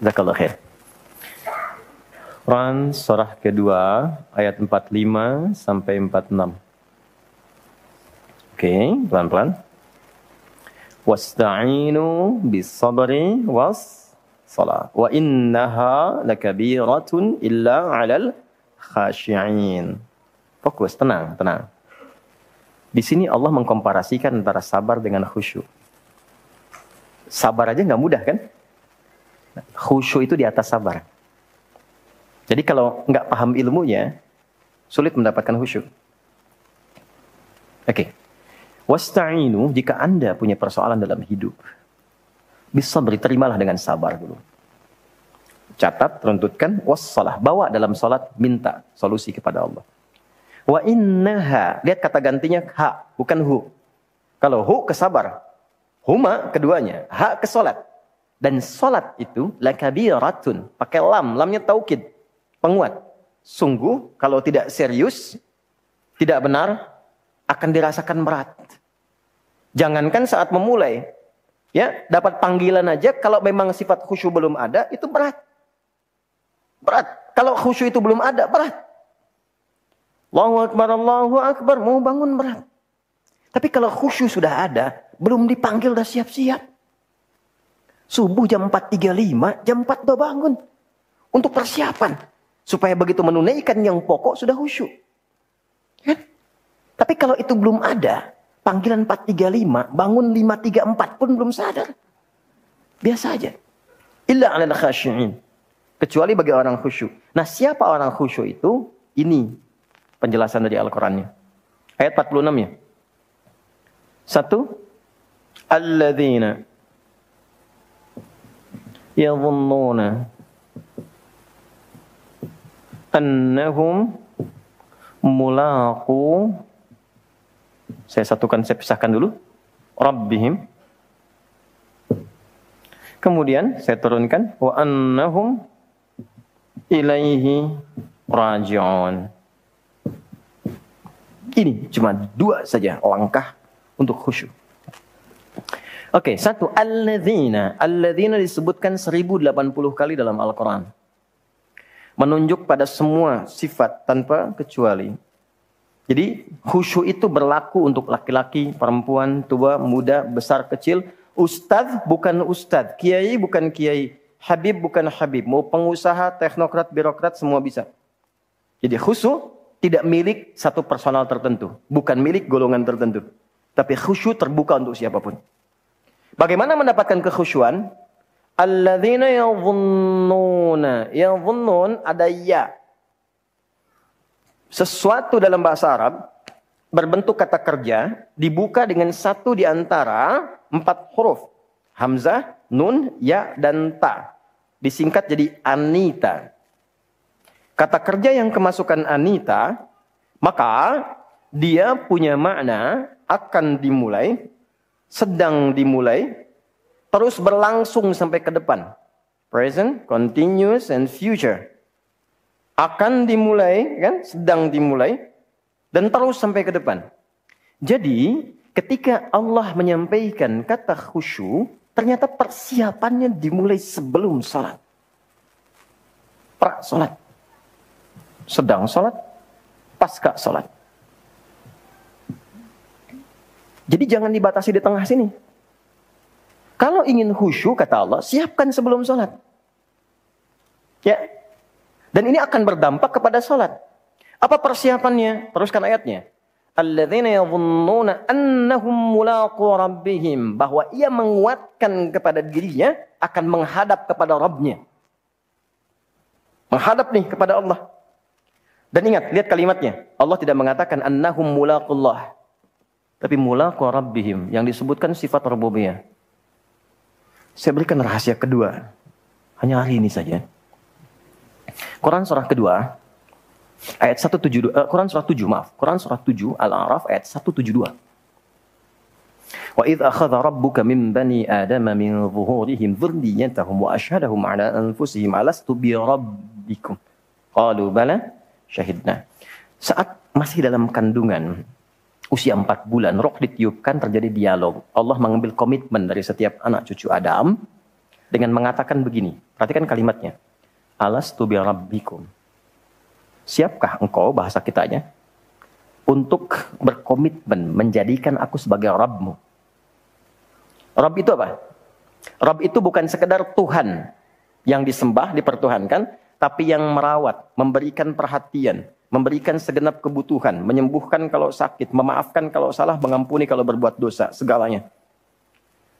Jazakallah khair. Quran surah kedua ayat 45 sampai 46. Oke, pelan-pelan. Wasta'inu bis-sabri was-salah. Wa innaha lakabiratun illa 'alal khashi'in. Fokus, tenang. Di sini Allah mengkomparasikan antara sabar dengan khusyuk. Sabar aja nggak mudah kan? Khusyuk itu di atas sabar. Jadi kalau nggak paham ilmunya, sulit mendapatkan khusyuk. Oke. Wasta'inu, jika Anda punya persoalan dalam hidup, bisa terimalah dengan sabar dulu. Catat, runtutkan, wassalah. Bawa dalam salat, minta solusi kepada Allah. Wa innaha, lihat kata gantinya ha, bukan hu. Kalau hu ke sabar, huma keduanya, ha ke salat. Dan salat itu lakabiratun, pakai lam, lamnya taukid, penguat. Sungguh kalau tidak serius, tidak benar, akan dirasakan berat. Jangankan saat memulai, ya, dapat panggilan aja kalau memang sifat khusyuk belum ada, itu berat. Berat. Kalau khusyuk itu belum ada, berat. Allahu Akbar, mau bangun berat. Tapi kalau khusyuk sudah ada, belum dipanggil udah siap-siap. Subuh jam 4.35, jam 4 udah bangun. Untuk persiapan. Supaya begitu menunaikan yang pokok sudah khusyuk. Kan? Tapi kalau itu belum ada, panggilan 4.35, bangun 5.34 pun belum sadar. Biasa aja. Illa 'alal khashi'in. Kecuali bagi orang khusyuk. Nah, siapa orang khusyuk itu? Ini penjelasan dari Al-Qur'annya. Ayat 46 ya. 1. Alladzina yadhunnuna annahum mulaqu, saya satukan, saya pisahkan dulu, Rabbihim. Kemudian saya turunkan wa annahum ilaihi raji'un. Ini cuma 2 saja langkah untuk khusyuk. Oke, 1, alladzina. Alladzina disebutkan 1080 kali dalam Al-Quran. Menunjuk pada semua sifat tanpa kecuali. Jadi khusyuk itu berlaku untuk laki-laki, perempuan, tua, muda, besar, kecil. Ustadz bukan ustadz, kiai bukan kiai, habib bukan habib. Mau pengusaha, teknokrat, birokrat, semua bisa. Jadi khusyuk tidak milik satu personal tertentu. Bukan milik golongan tertentu. Tapi khusyuk terbuka untuk siapapun. Bagaimana mendapatkan kekhusyuan? Alladzina yadhunnuna. Yadhunnun ada ya. Sesuatu dalam bahasa Arab berbentuk kata kerja dibuka dengan satu di antara 4 huruf. Hamzah, nun, ya, dan ta. Disingkat jadi anita. Kata kerja yang kemasukan anita, maka dia punya makna akan dimulai, sedang dimulai, terus berlangsung sampai ke depan. present, continuous, and future. Akan dimulai, kan? Sedang dimulai, dan terus sampai ke depan. Jadi, ketika Allah menyampaikan kata khusyuk, ternyata persiapannya dimulai sebelum sholat. Pra-sholat. Sedang sholat, pasca sholat. Jadi jangan dibatasi di tengah sini. Kalau ingin khusyuk, kata Allah, siapkan sebelum sholat. Ya. Dan ini akan berdampak kepada sholat. Apa persiapannya? Teruskan ayatnya. Alladzina yadhunnuna annahum mulaqu rabbihim. Bahwa ia menguatkan kepada dirinya akan menghadap kepada Rabbnya. Menghadap nih kepada Allah. Dan ingat, lihat kalimatnya. Allah tidak mengatakan annahum mulaqullah. Tapi mulaqu rabbihim. Yang disebutkan sifat rububiyah. Saya berikan rahasia kedua. Hanya hari ini saja. Quran surah kedua. Ayat 172, Quran surah 7, maaf. Quran surah 7 Al-A'raf ayat 172. Wa idh akhadha rabbuka min bani adama min zuhurihim dzurriyyatahum wa asyhadahum ala anfusihim alastu bi rabbikum. Qalu bala syahidna. Saat masih dalam kandungan usia 4 bulan, roh ditiupkan, terjadi dialog. Allah mengambil komitmen dari setiap anak cucu Adam dengan mengatakan begini. Perhatikan kalimatnya. Alastu bi rabbikum. Siapkah engkau, bahasa kitanya, untuk berkomitmen menjadikan aku sebagai Rabbmu? Rabb itu apa? Rabb itu bukan sekedar Tuhan yang disembah, dipertuhankan, tapi yang merawat, memberikan perhatian, memberikan segenap kebutuhan, menyembuhkan kalau sakit, memaafkan kalau salah, mengampuni kalau berbuat dosa, segalanya.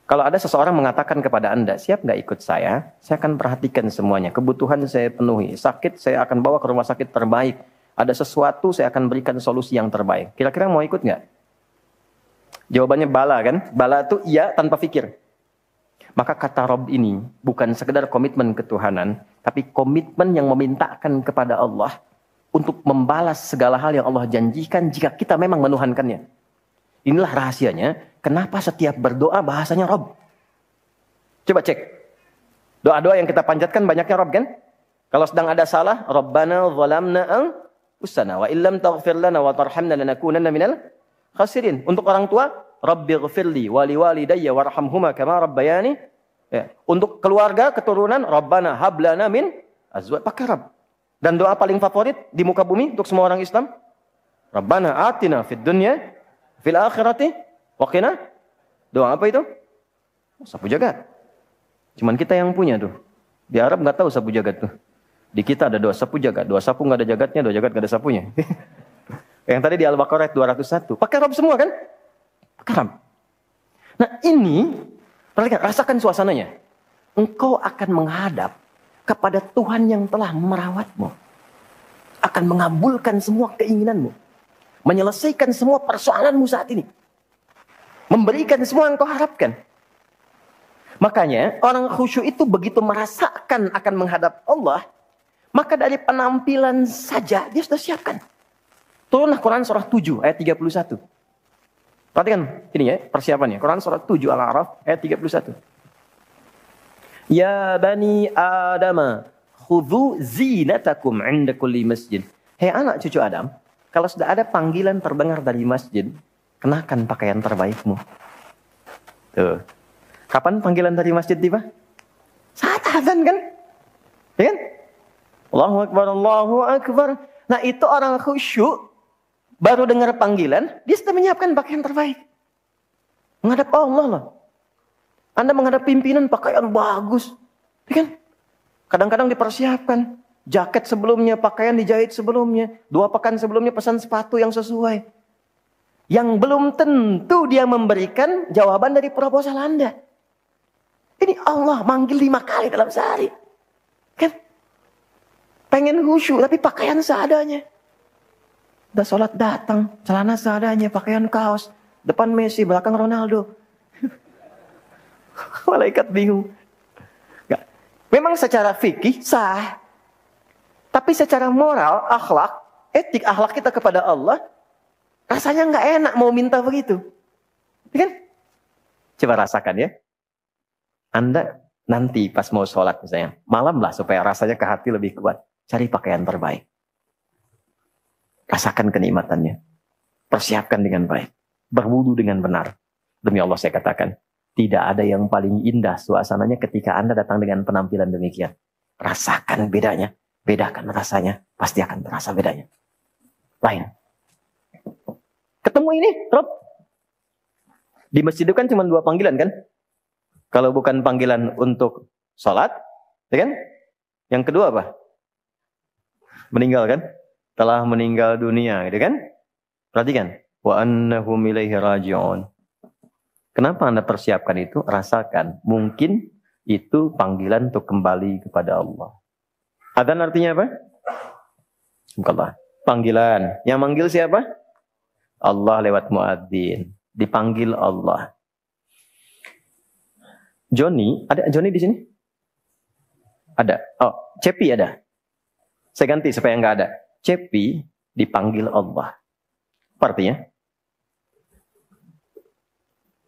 Kalau ada seseorang mengatakan kepada Anda, siap nggak ikut saya akan perhatikan semuanya. Kebutuhan saya penuhi, sakit saya akan bawa ke rumah sakit terbaik. Ada sesuatu saya akan berikan solusi yang terbaik. Kira-kira mau ikut nggak? Jawabannya bala kan? Bala itu iya tanpa pikir. Maka kata Rabb ini bukan sekedar komitmen ketuhanan, tapi komitmen yang memintakan kepada Allah untuk membalas segala hal yang Allah janjikan jika kita memang menuhankannya. Inilah rahasianya, kenapa setiap berdoa bahasanya Rabb. Coba cek. Doa-doa yang kita panjatkan banyaknya Rabb kan? Kalau sedang ada salah, Rabbana zalamna anfusana wa illam taghfir lana wa tarhamna lanakunanna minal khasirin. Untuk orang tua, Rabbighfirli wa liwalidayya warhamhuma kama rabbayani. Ya. Untuk keluarga, keturunan, Rabbana hablana min azwaj. Pakai Rabb. Dan doa paling favorit di muka bumi untuk semua orang Islam, Rabbana atina fid dunya fil akhirati waqina. Doa apa itu? Sapu jagat. Cuman kita yang punya tuh. Di Arab nggak tahu sapu jagat tuh. Di kita ada doa sapu jagat. Doa sapu nggak ada jagatnya, doa jagat nggak ada sapunya. Yang tadi di Al-Baqarah 201. Pakai Rabb semua kan? Pakai Rabb. Nah ini, perhatikan, rasakan suasananya. Engkau akan menghadap kepada Tuhan yang telah merawatmu. Akan mengabulkan semua keinginanmu. Menyelesaikan semua persoalanmu saat ini. Memberikan semua yang kau harapkan. Makanya orang khusyuk itu begitu merasakan akan menghadap Allah, maka dari penampilan saja dia sudah siapkan. Turunlah Quran surah 7 ayat 31. Perhatikan ini ya persiapannya. Quran surah 7 Al-A'raf ayat 31. Ya bani Adama khudhu zinatakum 'inda kulli masjid. Hei anak cucu Adam, kalau sudah ada panggilan terdengar dari masjid, kenakan pakaian terbaikmu. Tuh. Kapan panggilan dari masjid tiba? Saat azan kan? Ya kan? Allahu Akbar, Allahu Akbar. Nah itu orang khusyuk, baru dengar panggilan, dia sudah menyiapkan pakaian terbaik. Menghadap Allah loh. Anda menghadap pimpinan pakaian bagus. Ya kan? Kadang-kadang dipersiapkan. Jaket sebelumnya, pakaian dijahit sebelumnya. 2 pekan sebelumnya pesan sepatu yang sesuai. Yang belum tentu dia memberikan jawaban dari proposal Anda. Ini Allah manggil 5 kali dalam sehari. Kan? Pengen khusyuk tapi pakaian seadanya. Udah sholat datang, celana seadanya, pakaian kaos. Depan Messi, belakang Ronaldo. Malaikat bingung. Nggak. Memang secara fikih sah. Tapi secara moral, akhlak, etik akhlak kita kepada Allah, rasanya nggak enak mau minta begitu. Ya kan? Coba rasakan ya. Anda nanti pas mau sholat misalnya, malam lah supaya rasanya ke hati lebih kuat. Cari pakaian terbaik. Rasakan kenikmatannya. Persiapkan dengan baik. Berwudu dengan benar. Demi Allah saya katakan, tidak ada yang paling indah suasananya ketika Anda datang dengan penampilan demikian. Rasakan bedanya. Bedakan rasanya. Pasti akan terasa bedanya. Lain. Ketemu ini, Rob. Di masjid itu kan cuma 2 panggilan kan? Kalau bukan panggilan untuk sholat, ya kan? Yang kedua apa? Meninggal kan? Telah meninggal dunia, gitu kan? Perhatikan. Wa annahum ilaihi raji'un. Kenapa Anda persiapkan itu? Rasakan. Mungkin itu panggilan untuk kembali kepada Allah. Adzan artinya apa? Bukanlah. Panggilan. Yang manggil siapa? Allah lewat muadzin. Dipanggil Allah. Joni, ada Joni di sini? Ada. Oh, Cepi ada. Saya ganti supaya nggak ada. Cepi dipanggil Allah. Apa artinya?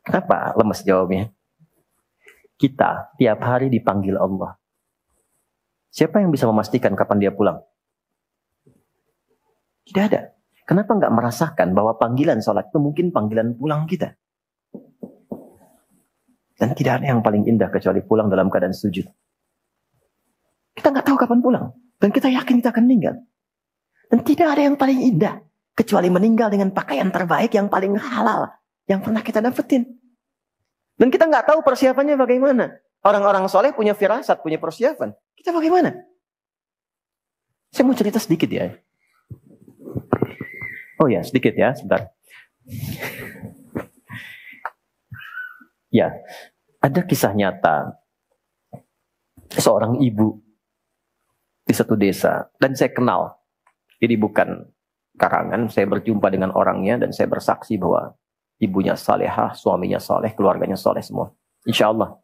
Kenapa lemes jawabnya? Kita tiap hari dipanggil Allah. Siapa yang bisa memastikan kapan dia pulang? Tidak ada. Kenapa nggak merasakan bahwa panggilan sholat itu mungkin panggilan pulang kita? Dan tidak ada yang paling indah kecuali pulang dalam keadaan sujud. Kita nggak tahu kapan pulang. Dan kita yakin kita akan meninggal. Dan tidak ada yang paling indah kecuali meninggal dengan pakaian terbaik yang paling halal yang pernah kita dapetin. Dan kita nggak tahu persiapannya bagaimana. Orang-orang soleh punya firasat, punya persiapan. Kita bagaimana? Saya mau cerita sedikit ya. Oh ya, sedikit ya, sebentar. Ya, ada kisah nyata seorang ibu di satu desa dan saya kenal. Ini bukan karangan, saya berjumpa dengan orangnya dan saya bersaksi bahwa ibunya salehah, suaminya saleh, keluarganya saleh semua. Insya Allah.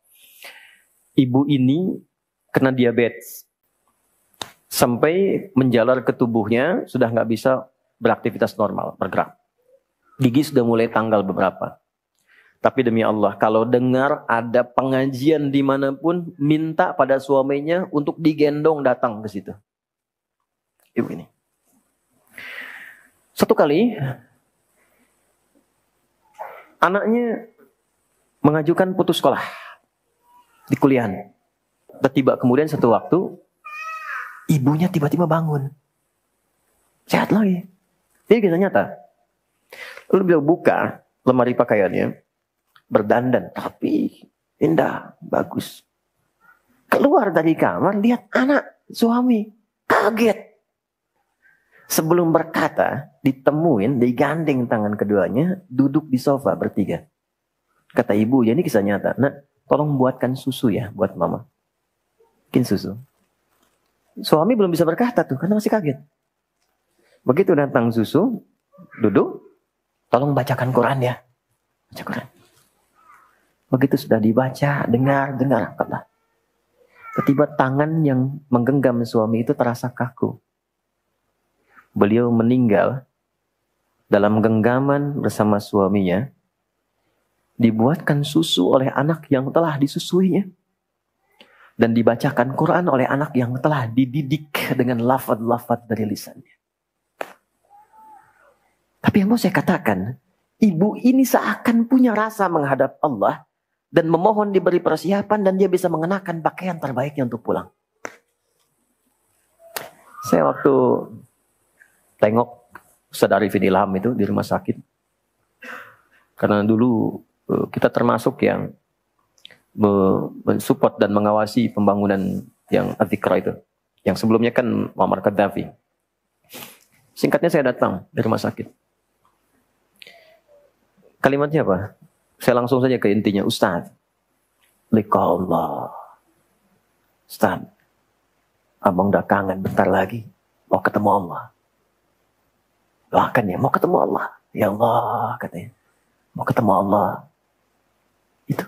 Ibu ini kena diabetes sampai menjalar ke tubuhnya sudah nggak bisa beraktivitas normal, bergerak. Gigi sudah mulai tanggal beberapa. Tapi demi Allah, kalau dengar ada pengajian dimanapun, minta pada suaminya untuk digendong datang ke situ. Ibu ini. Satu kali, anaknya mengajukan putus sekolah di kuliahan. Tiba kemudian satu waktu, ibunya tiba-tiba bangun. Sehat lagi. Ini kisah nyata. Lalu beliau buka lemari pakaiannya, berdandan, tapi indah, bagus. Keluar dari kamar, lihat anak, suami, kaget. Sebelum berkata, ditemuin, digandeng tangan keduanya, duduk di sofa bertiga. Kata ibu, ya ini kisah nyata. Nak, tolong buatkan susu ya buat mama. Bikin susu. Suami belum bisa berkata tuh, karena masih kaget. Begitu datang susu, duduk, tolong bacakan Quran ya. Baca Quran. Begitu sudah dibaca, dengar, kata. Tiba-tiba tangan yang menggenggam suami itu terasa kaku. Beliau meninggal dalam genggaman bersama suaminya, dibuatkan susu oleh anak yang telah disusuinya. Dan dibacakan Quran oleh anak yang telah dididik dengan lafaz-lafaz dari lisannya. Tapi yang mau saya katakan, ibu ini seakan punya rasa menghadap Allah dan memohon diberi persiapan dan dia bisa mengenakan pakaian terbaiknya untuk pulang. Saya waktu tengok Ustaz Arifin Ilham itu di rumah sakit. Karena dulu kita termasuk yang mensupport dan mengawasi pembangunan yang Adzikra itu. Yang sebelumnya kan Muammar Gaddafi. Singkatnya saya datang dari rumah sakit. Kalimatnya apa? Saya langsung saja ke intinya. Ustaz, liqa Allah. Ustaz, abang udah kangen bentar lagi. Mau ketemu Allah. Doakan ya, mau ketemu Allah. Ya Allah, katanya. Mau ketemu Allah. Itu.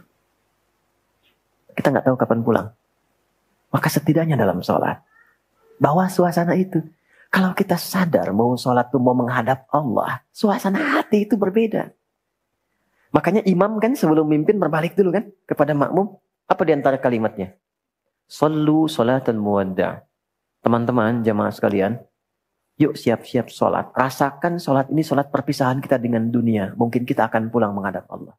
Kita nggak tahu kapan pulang. Maka setidaknya dalam sholat. Bawa suasana itu. Kalau kita sadar bahwa sholat itu mau menghadap Allah. Suasana hati itu berbeda. Makanya imam kan sebelum mimpin berbalik dulu kan kepada makmum. Apa di antara kalimatnya? Sallu salatan muwadda'. Teman-teman, jamaah sekalian, yuk siap-siap sholat. Rasakan sholat ini sholat perpisahan kita dengan dunia. Mungkin kita akan pulang menghadap Allah.